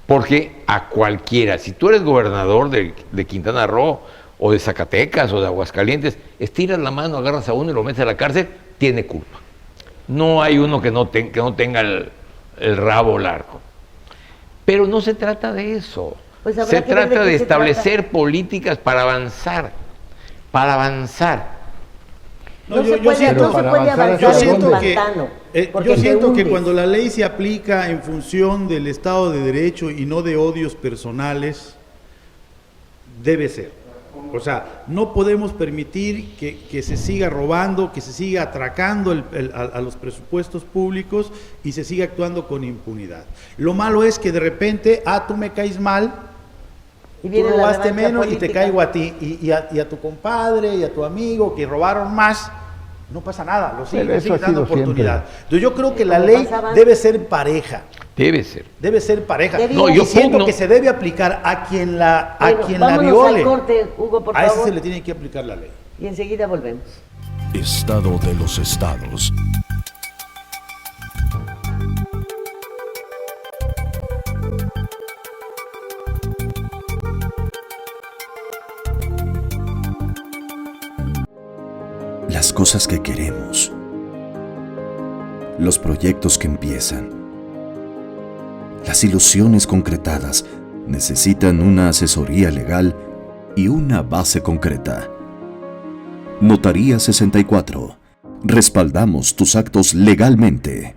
Porque a cualquiera, si tú eres gobernador de Quintana Roo, o de Zacatecas, o de Aguascalientes, estiras la mano, agarras a uno y lo metes a la cárcel, tiene culpa. No hay uno que no tenga el rabo largo. Pero no se trata de eso. Pues habrá Se que ver trata de de qué se establecer políticas para avanzar. Para avanzar. No, yo puede siento- avanzar yo en siento un que, pantano, porque yo te siento que hundes. cuando la ley se aplica en función del Estado de Derecho y no de odios personales, debe ser. O sea, no podemos permitir que se siga robando, que se siga atracando a los presupuestos públicos y se siga actuando con impunidad. Lo malo es que de repente, tú me caes mal, Y tú viene la robaste revancha menos y te política. caigo a ti y a tu compadre y a tu amigo que robaron más, no pasa nada, lo Pero eso sigues ha dando sido siempre. oportunidad. Entonces yo creo que la Como ley pasaba debe ser pareja, Debe ser. debe ser pareja. Debía. No, Y yo siento pugno. que se debe aplicar a quien la Bueno, vámonos viole. al corte, Hugo, por A ese favor. se le tiene que aplicar la ley. Y enseguida volvemos. Estado de los estados. Las cosas que queremos, los proyectos que empiezan, las ilusiones concretadas necesitan una asesoría legal y una base concreta. Notaría 64. Respaldamos tus actos legalmente.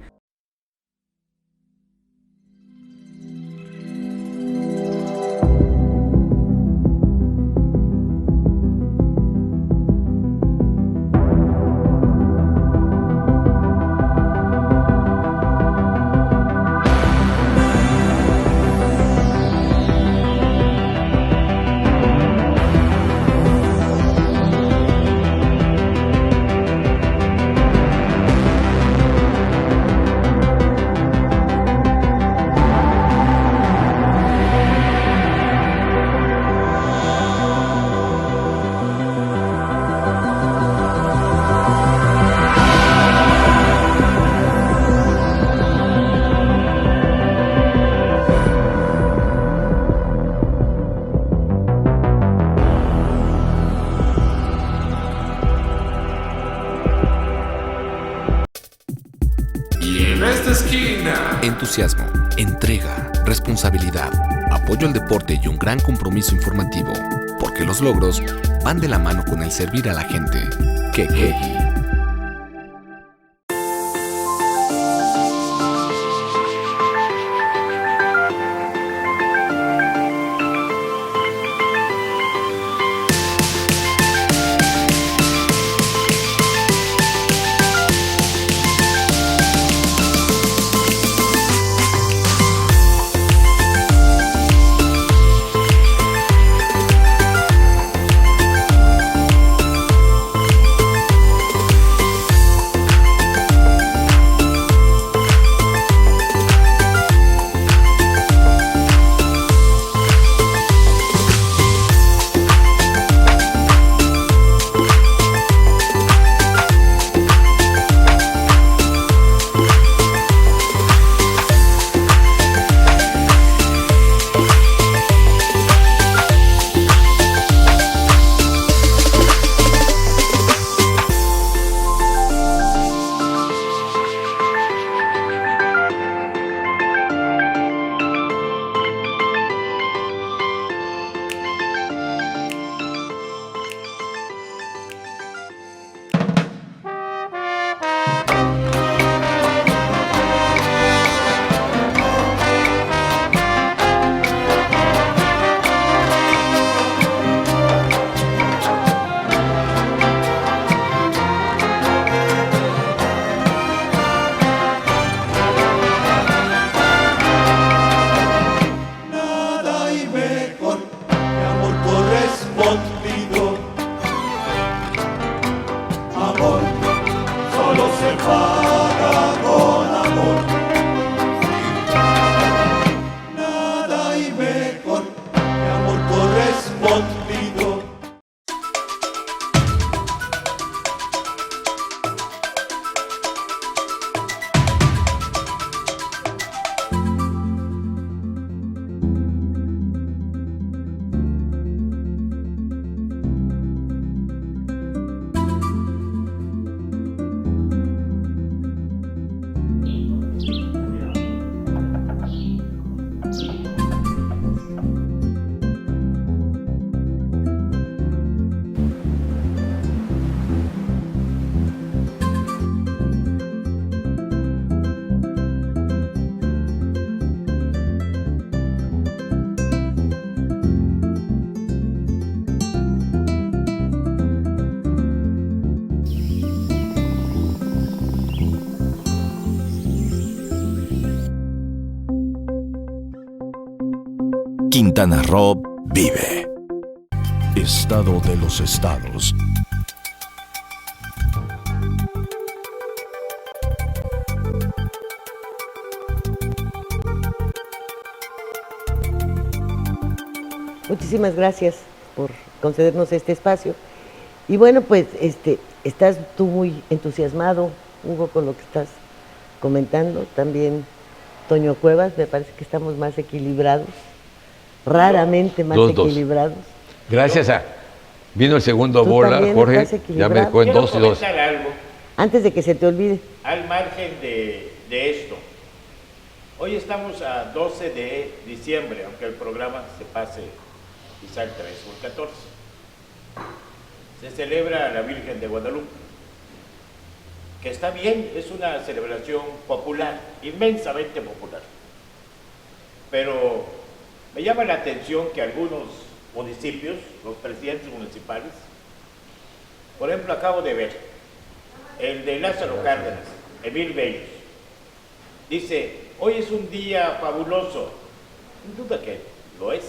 Entusiasmo, entrega, responsabilidad, apoyo al deporte y un gran compromiso informativo, porque los logros van de la mano con el servir a la gente. Que. Quintana Roo vive. Estado de los estados. Muchísimas gracias por concedernos este espacio. Y bueno, pues estás tú muy entusiasmado, Hugo, con lo que estás comentando. También Toño Cuevas, me parece que estamos más equilibrados, raramente más equilibrados. Gracias a... Vino el segundo bola, Jorge, ya me dejó en 2 y 2. Algo antes de que se te olvide. Al margen de esto, hoy estamos a 12 de diciembre, aunque el programa se pase quizá el 13 o el 14. Se celebra la Virgen de Guadalupe, que está bien, es una celebración popular, inmensamente popular. Pero me llama la atención que algunos municipios, los presidentes municipales, por ejemplo, acabo de ver el de Lázaro Cárdenas, Emil Bellos, dice: hoy es un día fabuloso. Sin duda que lo es.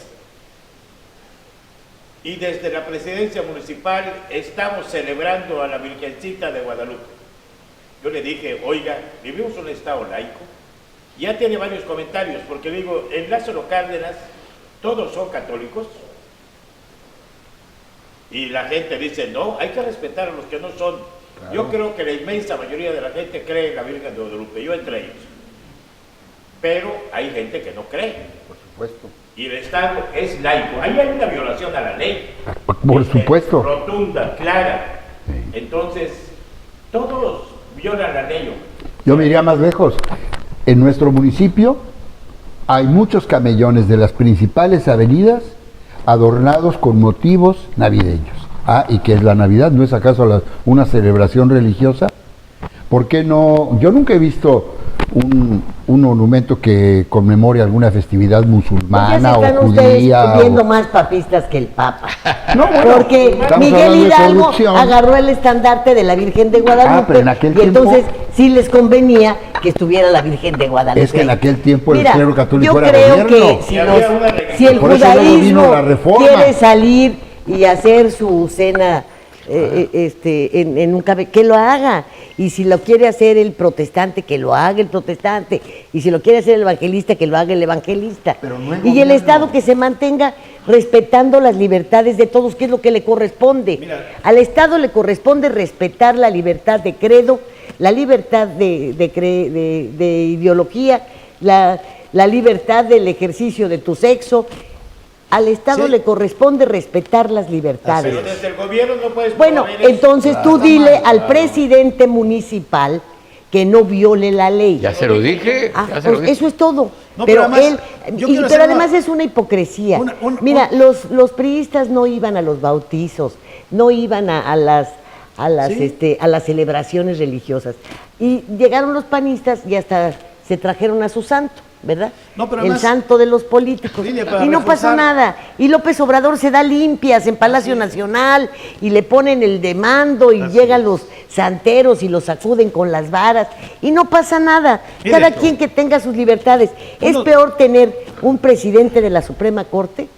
Y desde la presidencia municipal estamos celebrando a la Virgencita de Guadalupe. Yo le dije: oiga, vivimos en un estado laico. Ya tiene varios comentarios, porque digo, en Lázaro Cárdenas todos son católicos. Y la gente dice: no, hay que respetar a los que no son. Claro. Yo creo que la inmensa mayoría de la gente cree en la Virgen de Guadalupe, yo entre ellos. Pero hay gente que no cree. Por supuesto. Y el Estado es laico. Ahí hay una violación a la ley. Por supuesto. Rotunda, clara. Sí. Entonces, todos violan la ley. Yo me iría más lejos. En nuestro municipio hay muchos camellones de las principales avenidas adornados con motivos navideños. Ah, ¿y qué es la Navidad? ¿No es acaso una celebración religiosa? ¿Por qué no? Yo nunca he visto un monumento que conmemore alguna festividad musulmana o judía. Ya se están ustedes viendo más papistas que el Papa. No, bueno, porque Miguel Hidalgo agarró el estandarte de la Virgen de Guadalupe, pero en aquel tiempo, entonces sí les convenía que estuviera la Virgen de Guadalupe. Es que en aquel tiempo el clero católico era gobierno. Yo creo que si el judaísmo quiere salir y hacer su cena en un que lo haga, y si lo quiere hacer el protestante, que lo haga el protestante, y si lo quiere hacer el evangelista, que lo haga el evangelista, y el Estado que se mantenga respetando las libertades de todos, que es lo que le corresponde. Mira, al Estado le corresponde respetar la libertad de credo, la libertad de ideología, la libertad del ejercicio de tu sexo. Al Estado le corresponde respetar las libertades. Pero desde el gobierno no puedes... Bueno, entonces tú dile al presidente municipal que no viole la ley. Ya se lo dije. Eso es todo. No, pero además, además es una hipocresía. Mira, los priistas no iban a los bautizos, no iban a las celebraciones religiosas. Y llegaron los panistas y hasta se trajeron a su santo, ¿verdad? No, pero el santo de los políticos. Y no pasó nada. Y López Obrador se da limpias en Palacio Nacional y le ponen el demando y llegan los santeros y los sacuden con las varas y no pasa nada. Cada quien que tenga sus libertades. Es peor tener un presidente de la Suprema Corte,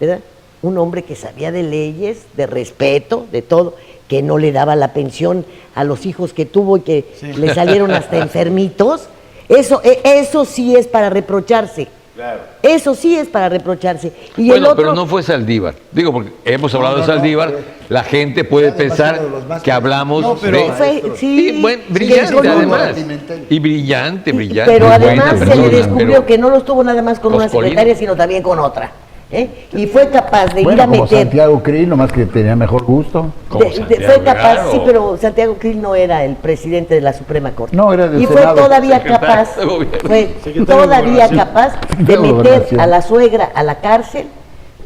¿verdad? Un hombre que sabía de leyes, de respeto, de todo, que no le daba la pensión a los hijos que tuvo y que le salieron hasta enfermitos. Eso sí es para reprocharse. Claro. Eso sí es para reprocharse. Y bueno, el otro... pero no fue Saldívar. Digo, porque hemos hablado de Saldívar, la gente puede pensar que hablamos de... brillante además. Y brillante. Pero además se le descubrió que no lo estuvo nada más con una secretaria, sino también con otra. Y fue capaz de ir Bueno, a como meter... Santiago Krill, nomás que tenía mejor gusto. Fue capaz, sí, pero Santiago Krill no era el presidente de la Suprema Corte. No, era del y fue Senado. todavía capaz, de meter a la suegra a la cárcel,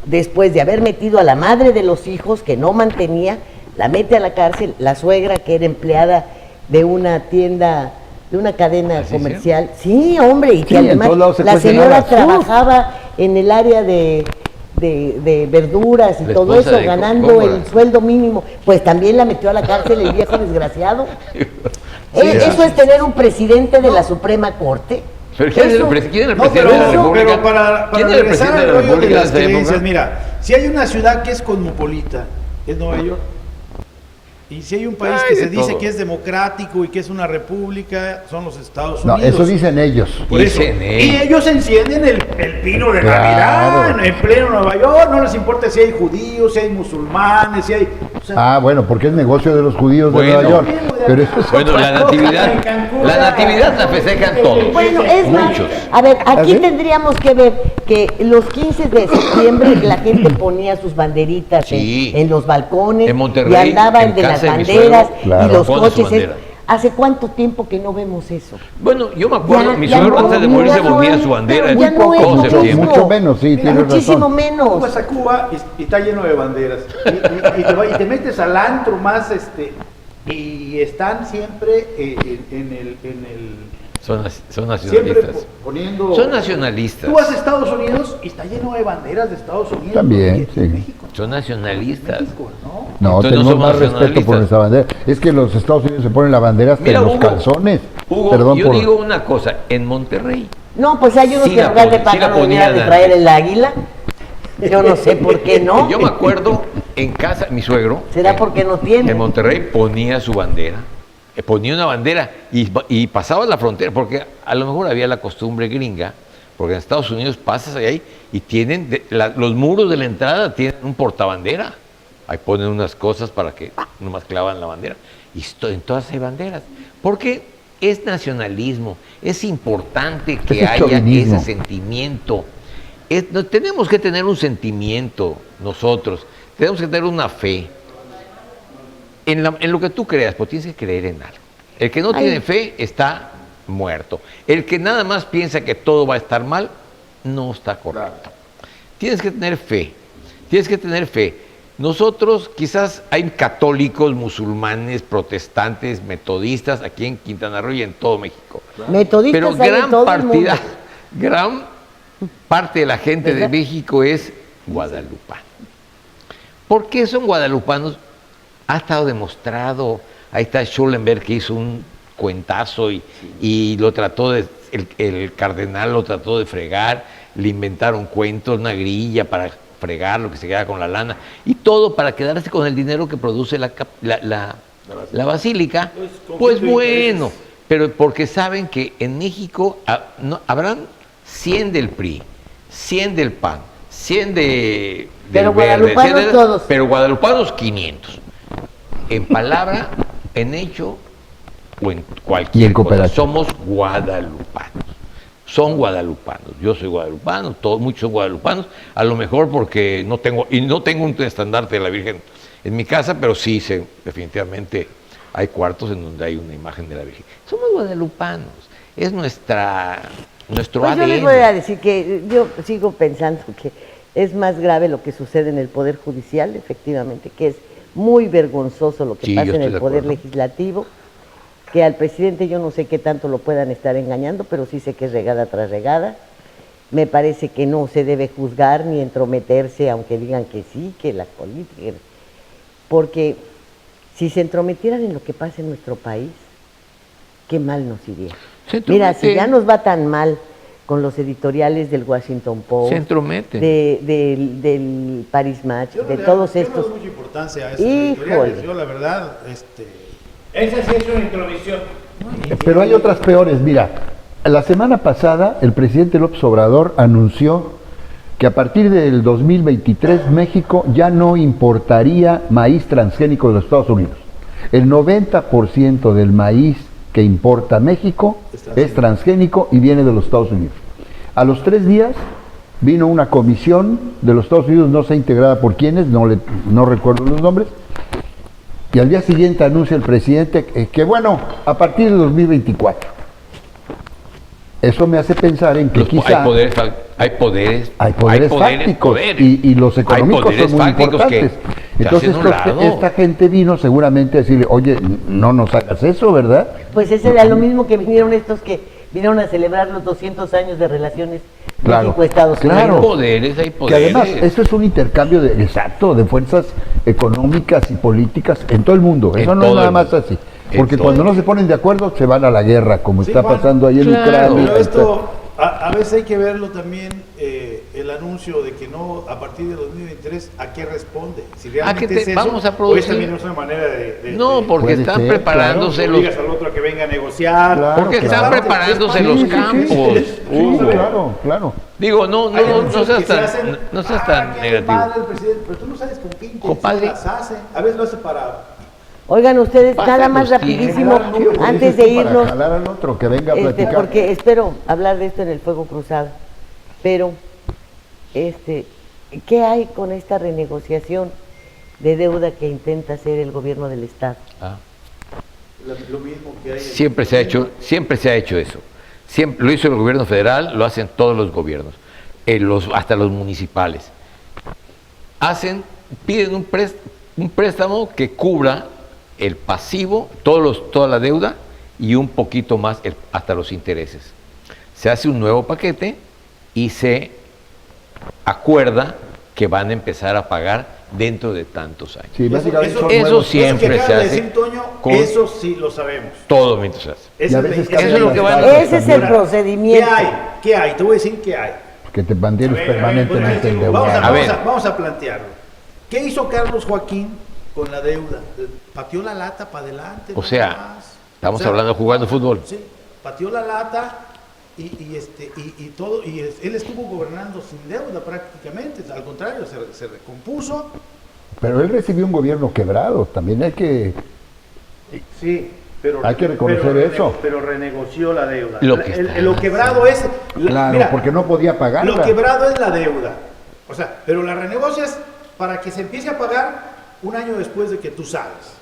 después de haber metido a la madre de los hijos que no mantenía, la mete a la cárcel, la suegra que era empleada de una tienda, de una cadena comercial. Sí, hombre, y que además la señora trabajaba en el área de verduras y todo eso, ganando el sueldo mínimo, pues también la metió a la cárcel el viejo desgraciado. Eso es tener un presidente de la Suprema Corte. ¿Pero quién es el presidente de la República? Pero para regresar al rollo de las creencias, mira, si hay una ciudad que es cosmopolita, es Nueva York. Y si hay un país que se dice que es democrático y que es una república, son los Estados Unidos. No, eso dicen ellos. Por eso. Y ellos encienden el pino de Navidad en pleno Nueva York. No les importa si hay judíos, si hay musulmanes, si hay... O sea, bueno, porque es negocio de los judíos de Nueva York. Pero eso es la natividad la festejan todos. Bueno, es más, a ver, aquí tendríamos que ver que los 15 de septiembre la gente ponía sus banderitas en los balcones, en Monterrey, y andaban de las banderas y los coches. ¿Hace cuánto tiempo que no vemos eso? Bueno, yo me acuerdo, mi suegro antes de morir se ponía su bandera. Mucho menos, sí, tienes razón. Muchísimo menos. Tú vas a Cuba y está lleno de banderas. Y te metes al antro más, y están siempre en el Son nacionalistas. Siempre poniendo... Son nacionalistas. Tú vas a Estados Unidos y está lleno de banderas de Estados Unidos. También, sí. México. Son nacionalistas. México, no, tenemos más respeto por nuestra bandera. Es que los Estados Unidos se ponen la bandera hasta en los calzones. Hugo, yo digo una cosa, en Monterrey... No, pues hay unos que en lugar de pagar de traer el águila. Yo no sé por qué no. Yo me acuerdo en casa, mi suegro... ¿Será porque no tiene? En Monterrey ponía su bandera. Ponía una bandera y pasaba la frontera, porque a lo mejor había la costumbre gringa, porque en Estados Unidos pasas ahí y tienen, los muros de la entrada tienen un portabandera. Ahí ponen unas cosas para que nomás clavan la bandera. Y en todas hay banderas. Porque es nacionalismo, es importante que haya ese sentimiento. Tenemos que tener un sentimiento nosotros, tenemos que tener una fe. En lo que tú creas, pues tienes que creer en algo. El que no tiene fe está muerto. El que nada más piensa que todo va a estar mal, no está correcto. Tienes que tener fe. Tienes que tener fe. Nosotros quizás hay católicos, musulmanes, protestantes, metodistas aquí en Quintana Roo y en todo México. Metodistas, pero gran parte de la gente de México es guadalupana. ¿Por qué son guadalupanos? Ha estado demostrado. Ahí está Schollenberg, que hizo un cuentazo y lo trató el cardenal lo trató de fregar, le inventaron cuentos, una grilla para fregar lo que se queda con la lana, y todo para quedarse con el dinero que produce la basílica. Pues bueno, pero porque saben que en México habrán 100 del PRI, 100 del PAN, 100 del Verde, 100 todos. Pero guadalupanos 500. En palabra, en hecho o en cualquier cosa, somos guadalupanos. Son guadalupanos. Yo soy guadalupano, muchos son guadalupanos, a lo mejor porque no tengo un estandarte de la Virgen en mi casa, pero sí definitivamente hay cuartos en donde hay una imagen de la Virgen. Somos guadalupanos, es nuestro ADN. Yo les voy a decir que yo sigo pensando que es más grave lo que sucede en el Poder Judicial, efectivamente, que es muy vergonzoso lo que pasa en el Poder Legislativo, que al presidente yo no sé qué tanto lo puedan estar engañando, pero sí sé que es regada tras regada. Me parece que no se debe juzgar ni entrometerse, aunque digan que sí, que la política, porque si se entrometieran en lo que pasa en nuestro país, qué mal nos iría. Mira, si ya nos va tan mal con los editoriales del Washington Post, se entrometen, del Paris Match, de todos estos. Yo le doy mucha importancia a esos editoriales. Yo la verdad, esa sí es una intromisión. Pero hay otras peores. Mira, la semana pasada el presidente López Obrador anunció que a partir del 2023 México ya no importaría maíz transgénico de los Estados Unidos. El 90% del maíz que importa México es transgénico y viene de los Estados Unidos. A los 3 días vino una comisión de los Estados Unidos, no sé integrada por quiénes, no recuerdo los nombres, y al día siguiente anuncia el presidente que bueno, a partir de 2024. Eso me hace pensar en que quizá hay poderes fácticos y los económicos son muy importantes. Entonces esta gente vino seguramente a decirle, oye, no nos hagas eso, ¿verdad? Pues ese era lo mismo que vinieron estos que vinieron a celebrar los 200 años de relaciones México-Estados Unidos. Claro. Hay poderes. Que además, esto es un intercambio de fuerzas económicas y políticas en todo el mundo. Eso no es nada más así. Porque cuando no se ponen de acuerdo, se van a la guerra, como está pasando ahí en Ucrania. Pero esto, a veces hay que verlo también, el anuncio de que no, a partir de 2023, ¿a qué responde? Si realmente es eso, vamos a producir. O es también una manera de porque están preparándose los... digas al otro que venga a negociar. Porque están preparándose los campos. Claro. Digo, no seas tan negativo. Pero tú no sabes con qué intención las hace. A veces lo hace para... Oigan ustedes, nada más rapidísimo, antes de irnos, jalar al otro, que venga a platicar. porque espero hablar de esto en el Fuego Cruzado, pero, ¿qué hay con esta renegociación de deuda que intenta hacer el gobierno del Estado? Lo mismo que hay. Siempre se ha hecho eso. Siempre lo hizo el gobierno federal, lo hacen todos los gobiernos, hasta los municipales. Piden un préstamo que cubra el pasivo, toda la deuda y un poquito más hasta los intereses. Se hace un nuevo paquete y se acuerda que van a empezar a pagar dentro de tantos años. Sí, eso siempre se hace. Decir, Toño, eso sí lo sabemos. Todo mientras se hace. Eso es lo que va a hacer. Ese es el procedimiento. ¿Qué hay? Te voy a decir qué hay. Que te mantienes permanentemente endeudado. Vamos a plantearlo. ¿Qué hizo Carlos Joaquín con la deuda? Pateó la lata para adelante. O sea, estamos hablando de jugando fútbol. Sí, pateó la lata y todo, y él estuvo gobernando sin deuda prácticamente, al contrario, se recompuso. Pero él recibió un gobierno quebrado, también hay que... Sí, pero hay que reconocer eso. Pero renegoció la deuda. Lo quebrado es... Claro, porque no podía pagarla. Lo quebrado es la deuda. O sea, pero la renegocias para que se empiece a pagar un año después de que tú salgas.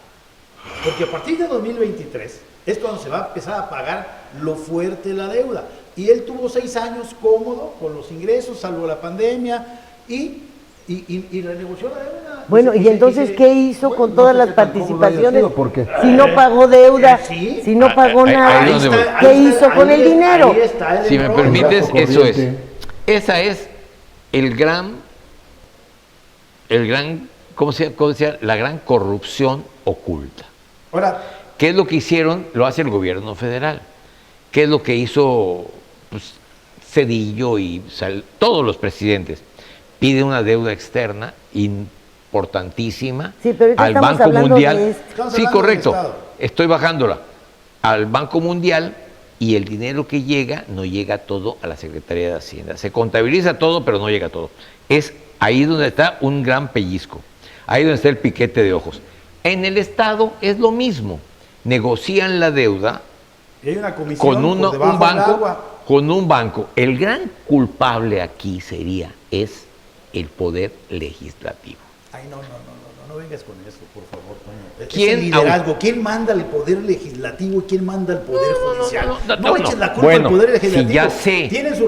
Porque a partir de 2023 es cuando se va a empezar a pagar lo fuerte de la deuda. Y él tuvo 6 años cómodo con los ingresos, salvo la pandemia, y renegoció la deuda. Bueno, y entonces, ¿qué hizo con todas las participaciones? Si no pagó deuda, si no pagó nada, ¿qué hizo con el dinero? Si me permites, esa es el gran, ¿cómo se llama? La gran corrupción oculta. Ahora, ¿qué es lo que hicieron? Lo hace el gobierno federal. ¿Qué es lo que hizo Cedillo y todos los presidentes? Pide una deuda externa importantísima al Banco Mundial. Sí, correcto. Estoy bajándola al Banco Mundial y el dinero que llega no llega todo a la Secretaría de Hacienda. Se contabiliza todo, pero no llega todo. Es ahí donde está un gran pellizco. Ahí donde está el piquete de ojos. En el Estado es lo mismo. Negocian la deuda y hay una comisión con un banco. El gran culpable aquí es el poder legislativo. Ay, no vengas con eso, por favor, Toño. ¿Quién liderazgo? ¿Quién manda el poder legislativo y quién manda el poder judicial? No echen la culpa al poder legislativo. Si ya sé. Tienen su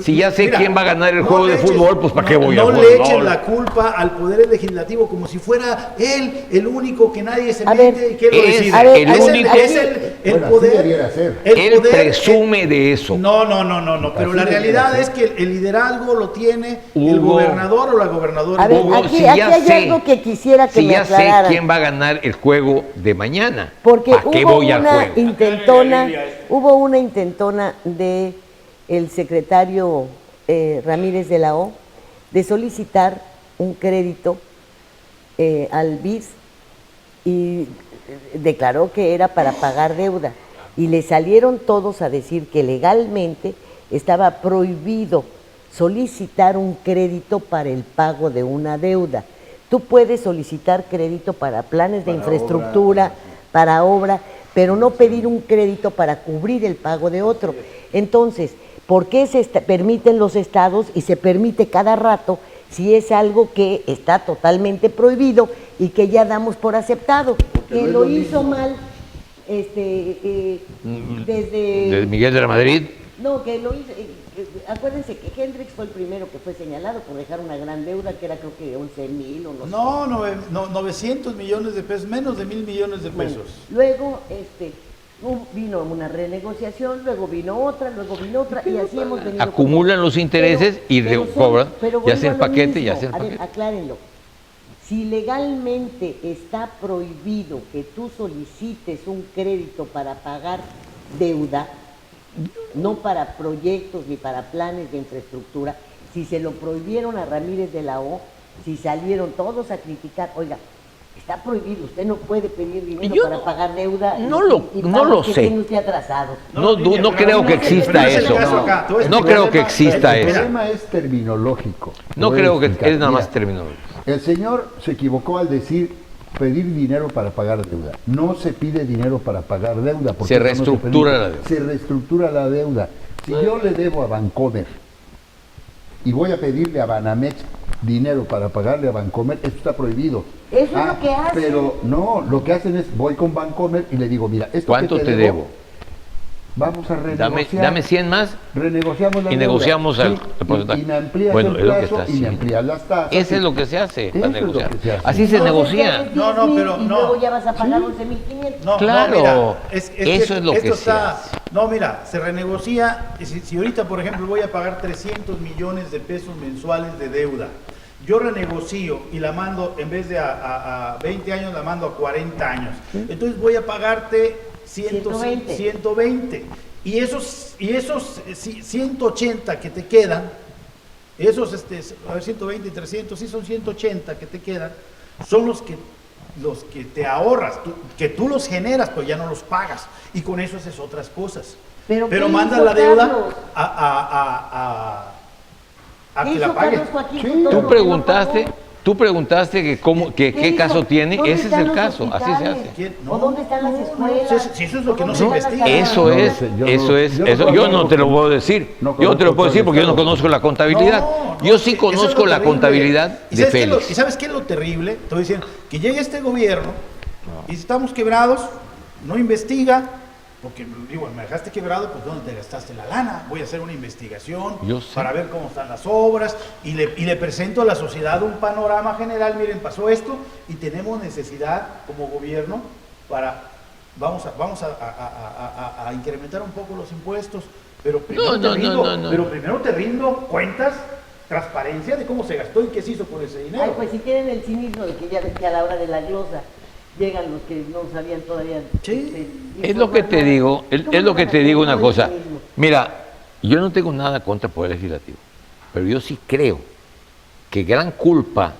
Si ya sé quién va a ganar el juego de fútbol, pues ¿para qué voy a jugar? No le echen la culpa al Poder Legislativo como si fuera él el único que nadie se mete y que él lo decide. Es el poder. Él presume de eso. No. Pero la realidad es que el liderazgo lo tiene el gobernador o la gobernadora. A ver, aquí hay algo que quisiera que me aclararan. Ya sé quién va a ganar el juego de mañana. Porque ¿para qué voy al juego? Hubo una intentona de el secretario Ramírez de la O de solicitar un crédito al BIS y declaró que era para pagar deuda y le salieron todos a decir que legalmente estaba prohibido solicitar un crédito para el pago de una deuda. Tú puedes solicitar crédito para planes de infraestructura, para obra, pero no pedir un crédito para cubrir el pago de otro. Entonces, ¿por qué se permiten los estados y se permite cada rato si es algo que está totalmente prohibido y que ya damos por aceptado? Que no es lo lo hizo mismo. mal De Miguel de la Madrid. No, que lo hizo. Acuérdense que Hendrix fue el primero que fue señalado por dejar una gran deuda que era, creo que 11,000 o no sé. No, 900 millones de pesos, menos de 1,000 millones de Bueno, pesos. luego vino una renegociación, luego vino otra, y así hemos venido. Acumulan los intereses y cobran, y hacen el paquete y hacen el paquete. Aclárenlo. Si legalmente está prohibido que tú solicites un crédito para pagar deuda, no para proyectos ni para planes de infraestructura, si se lo prohibieron a Ramírez de la O, si salieron todos a criticar, oiga, está prohibido, usted no puede pedir dinero para pagar deuda no lo que sé. tiene usted atrasados. No creo que exista eso. No creo que exista El eso. problema es terminológico. No Voy a creo que explicar. es nada más Mira, terminológico. El señor se equivocó al decir pedir dinero para pagar deuda. No se pide dinero para pagar deuda. Porque Se eso no reestructura permite. la deuda. Se reestructura la deuda. Si yo le debo a Bancomer y voy a pedirle a Banamex dinero para pagarle a Bancomer, eso está prohibido. Eso es lo que hacen. Pero no, lo que hacen es, voy con Bancomer y le digo, mira, esto ¿Cuánto que te debo? Vamos a renegociar. Dame 100 más. Renegociamos la Y deuda. negociamos el porcentaje. Y me amplías Bueno, el es lo que plazo está y me haciendo. amplías las tasas. Eso es lo que se hace Eso para es lo negociar. que se hace. Así se Entonces, negocia. debes No, 10,000 pero y no. luego ya vas a pagar 11,500. No, Claro, mira, eso es lo esto que se está, hace. No, mira, se renegocia. Si ahorita, por ejemplo, voy a pagar 300 millones de pesos mensuales de deuda, yo renegocio y la mando, en vez de a 20 años, la mando a 40 años. Entonces voy a pagarte 120. Y esos 180 que te quedan, esos, a ver, 120 y 300, sí son 180 que te quedan, son los que te ahorras, que tú los generas, pero ya no los pagas. Y con eso haces otras cosas. Pero ¿qué mandas hizo la deuda Carlos? a ¿Qué que hizo la paguen. Carlos Joaquín con Sí. todo Tú lo que no preguntaste, pagó? que ¿Qué qué hizo? caso tiene. ¿Dónde Ese es están el los caso. Así se hospitales? hace. ¿Quién? ¿O dónde están las escuelas? si eso es lo que ¿O no se dónde están las investiga. Eso No es, lo sé, yo eso no- es, yo eso. no Yo no conozco- te lo puedo decir. no Yo no te conozco lo puedo decir porque yo no todo el conozco la contabilidad. No, Yo sí eso es conozco lo la terrible. contabilidad ¿Y de sabes qué es lo- Félix. ¿Y sabes qué es lo terrible? Te voy diciendo, que llegue este gobierno y estamos quebrados, no investiga, porque digo, me dejaste quebrado, pues ¿dónde te gastaste la lana? Voy a hacer una investigación Yo sé. para ver cómo están las obras y le presento a la sociedad un panorama general. Miren, pasó esto y tenemos necesidad como gobierno para, vamos a incrementar un poco los impuestos, pero primero, No. pero primero te rindo cuentas, transparencia de cómo se gastó y qué se hizo con ese dinero. Ay, pues si tienen el cinismo de que ya ves que a la hora de la glosa llegan los que no sabían todavía. Sí. Es lo que te digo, es lo que te digo una cosa. Mira, yo no tengo nada contra el Poder Legislativo, pero yo sí creo que gran culpa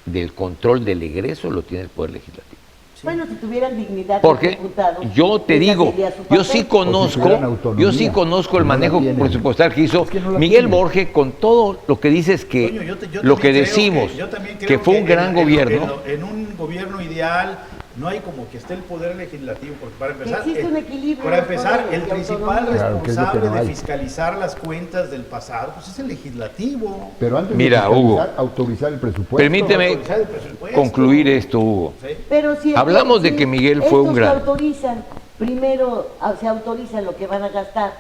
del control del egreso lo tiene el Poder Legislativo. Bueno, si tuvieran dignidad Porque de diputados, yo te ese digo, sería su yo papel. sí conozco, tuvieran autonomía, yo sí conozco el que no la manejo tienen. presupuestal que hizo Es que no la Miguel tienen. Borges con todo lo que dices que Toño, yo lo también que creo decimos yo también creo que fue un gran gobierno. En un gobierno ideal no hay como que esté el poder legislativo, porque para empezar, existe un equilibrio para de los empezar, poderes el y principal autonomía. Claro, que es lo que responsable no de hay. fiscalizar las cuentas del pasado, pues es el legislativo. Pero antes Mira, de fiscalizar, Hugo, autorizar el presupuesto. Permíteme Autorizar el presupuesto. concluir esto, Hugo. Sí. Pero si Hablamos de si que Miguel fue un estos gran- se autorizan, primero se autorizan lo que van a gastar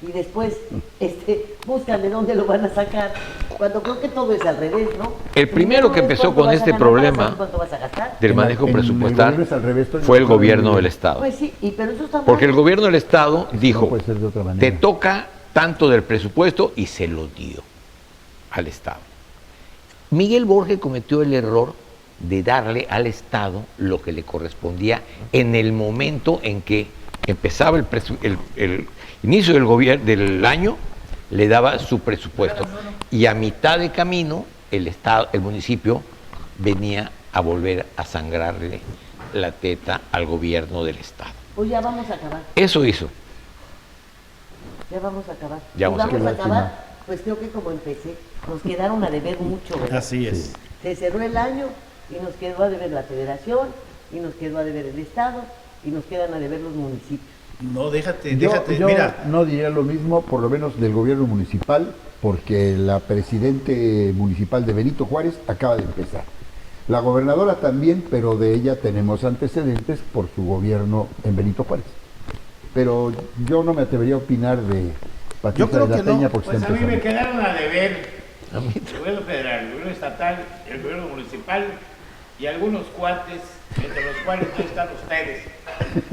y después buscan de dónde lo van a sacar, cuando creo que todo es al revés, ¿no? El primero que es empezó cuánto con vas a este ganar para problema saber cuánto vas a gastar. del En la- manejo en el gobierno presupuestal es al revés, Toño, fue el no sabe gobierno muy del bien. Estado. Pues sí, pero eso está mal. Porque el gobierno del Estado dijo, puede ser de otra manera. te toca tanto del presupuesto y se lo dio al Estado. Miguel Borges cometió el error de darle al Estado lo que le correspondía en el momento en que empezaba el inicio del gobierno del año, le daba su presupuesto. Y a mitad de camino, el municipio venía a volver a sangrarle la teta al gobierno del Estado. Pues ya vamos a acabar, Eso hizo. ya vamos a acabar. Ya Y vamos a vamos a acabar. acabar, pues creo que como empecé, nos quedaron a deber mucho, ¿verdad? Así es. Se cerró el año y nos quedó a deber la federación, y nos quedó a deber el Estado, y nos quedan a deber los municipios. No, déjate, Yo mira. no diría lo mismo, por lo menos del gobierno municipal, porque la presidente municipal de Benito Juárez acaba de empezar. La gobernadora también, pero de ella tenemos antecedentes por su gobierno en Benito Juárez. Pero yo no me atrevería a opinar de Patricia de la Peña porque Pues está a mí me empezando. quedaron a deber el gobierno federal, el gobierno estatal, el gobierno municipal y algunos cuates, entre los cuales no están ustedes.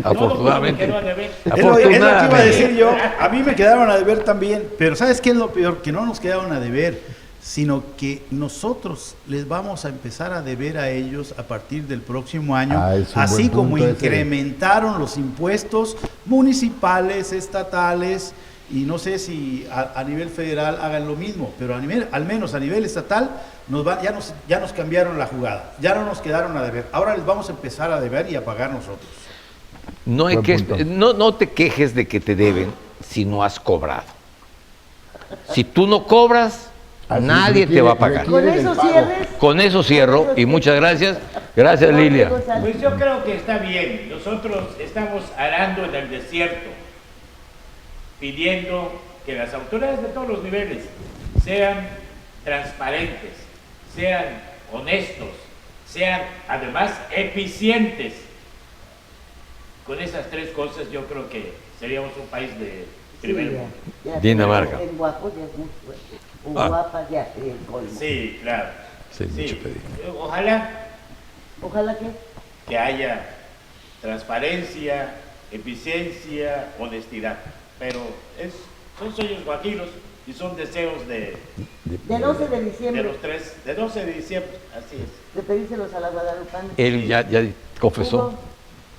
Afortunadamente. Todo me quedó a deber. Es lo que iba a decir yo. A mí me quedaron a deber también. Pero ¿sabes qué es lo peor? Que no nos quedaron a deber, sino que nosotros les vamos a empezar a deber a ellos a partir del próximo año, Es un así buen como punto ese. incrementaron los impuestos municipales, estatales, y no sé si a nivel federal hagan lo mismo, pero al menos a nivel estatal ya nos cambiaron la jugada, ya no nos quedaron a deber. Ahora les vamos a empezar a deber y a pagar nosotros. No, hay Buen que, punto. no te quejes de que te deben si no has cobrado. Si tú no cobras, Así nadie te requiere- va a pagar. Con requiere eso del pago. cierres. Con eso cierro y muchas gracias. Gracias, Lilia. Pues yo creo que está bien. Nosotros estamos arando en el desierto, pidiendo que las autoridades de todos los niveles sean transparentes, sean honestos, sean además eficientes. Con esas tres cosas yo creo que seríamos un país de primer mundo. Dinamarca. En guapo ya es muy fuerte. En Ah. guapa ya es el colmo. Sí, claro. Sí, mucho pedir. Ojalá Que haya transparencia, eficiencia, honestidad. Pero son sueños guajiros y son deseos de de 12 de diciembre, los tres, de 12 de diciembre, así es. de pedírselos a la Guadalupana. Él ya confesó. Hugo,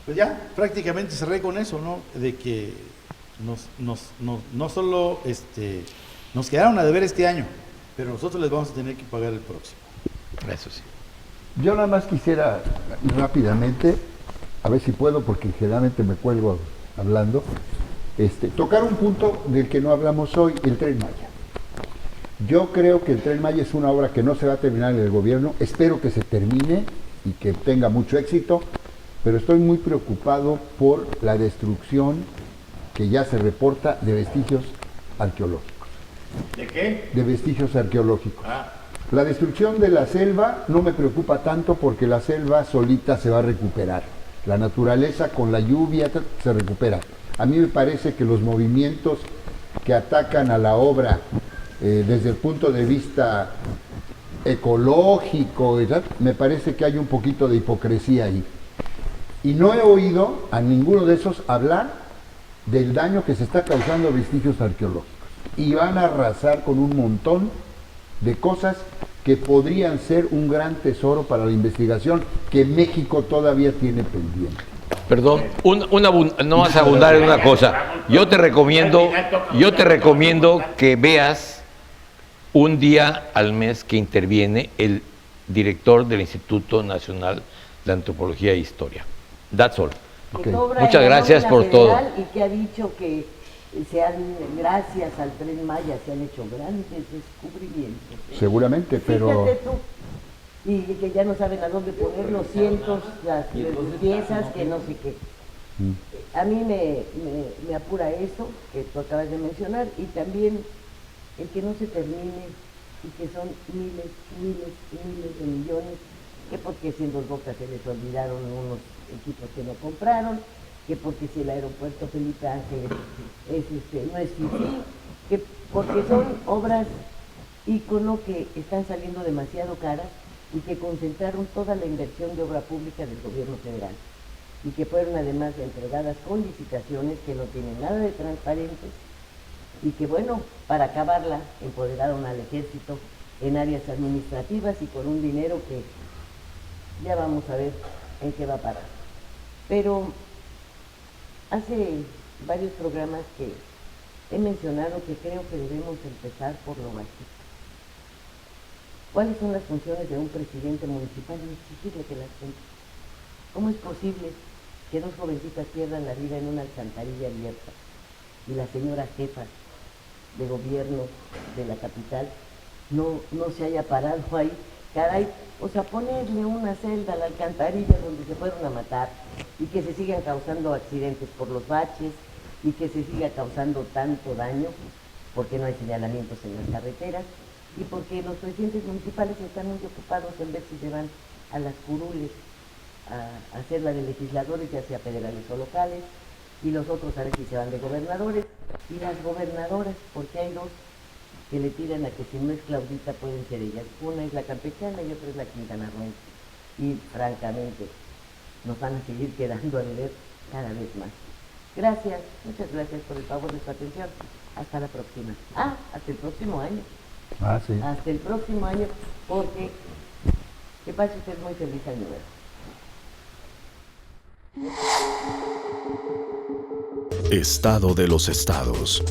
Pues ya prácticamente cerré con eso, ¿no? De que no solo nos quedaron a deber este año, pero nosotros les vamos a tener que pagar el próximo. Eso sí. Yo nada más quisiera rápidamente, a ver si puedo, porque generalmente me cuelgo hablando, tocar un punto del que no hablamos hoy, el Tren Maya. Yo creo que el Tren Maya es una obra que no se va a terminar en el gobierno, espero que se termine y que tenga mucho éxito, pero estoy muy preocupado por la destrucción que ya se reporta de vestigios arqueológicos. ¿De qué? De vestigios arqueológicos. Ah, La destrucción de la selva no me preocupa tanto porque la selva solita se va a recuperar. La naturaleza con la lluvia se recupera. A mí me parece que los movimientos que atacan a la obra desde el punto de vista ecológico, ¿verdad? Me parece que hay un poquito de hipocresía ahí. Y no he oído a ninguno de esos hablar del daño que se está causando a vestigios arqueológicos. Y van a arrasar con un montón de cosas que podrían ser un gran tesoro para la investigación que México todavía tiene pendiente. Perdón, no vas a abundar en una cosa. Yo te recomiendo que veas un día al mes que interviene el director del Instituto Nacional de Antropología e Historia. That's all. que cobra Muchas en la gracias nómina por todo. federal y que ha dicho que gracias al Tren Maya se han hecho grandes descubrimientos. Seguramente, pero Fíjate tú, y que ya no saben a dónde poner los cientos, las piezas, que no sé qué. A mí me apura eso que tú acabas de mencionar y también el que no se termine y que son miles de millones, que porque si en Dos Bocas se les olvidaron unos equipos que no compraron, que porque si el aeropuerto Felipe Ángeles no es fifí, que porque son obras ícono que están saliendo demasiado caras y que concentraron toda la inversión de obra pública del gobierno federal y que fueron además entregadas con licitaciones que no tienen nada de transparentes y que bueno, para acabarla empoderaron al ejército en áreas administrativas y con un dinero que ya vamos a ver en qué va a parar. Pero hace varios programas que he mencionado que creo que debemos empezar por lo básico. ¿Cuáles son las funciones de un presidente municipal? Exigirle que las cuente. ¿Cómo es posible que dos jovencitas pierdan la vida en una alcantarilla abierta y la señora jefa de gobierno de la capital no se haya parado ahí? Caray, o sea, ponerle una celda a la alcantarilla donde se fueron a matar y que se sigan causando accidentes por los baches y que se siga causando tanto daño porque no hay señalamientos en las carreteras y porque los presidentes municipales están muy ocupados en ver si se van a las curules a hacer la de legisladores, ya sea federales o locales, y los otros a ver si se van de gobernadores, y las gobernadoras, porque hay dos que le tiran a que si no es Claudita pueden ser ellas. Una es la campechana y otra es la quintanarroense. Y francamente nos van a seguir quedando a deber cada vez más. Gracias, muchas gracias por el favor de su atención. Hasta la próxima. Hasta el próximo año. Sí. Hasta el próximo año, porque que pase usted muy feliz año nuevo. Estado de los estados.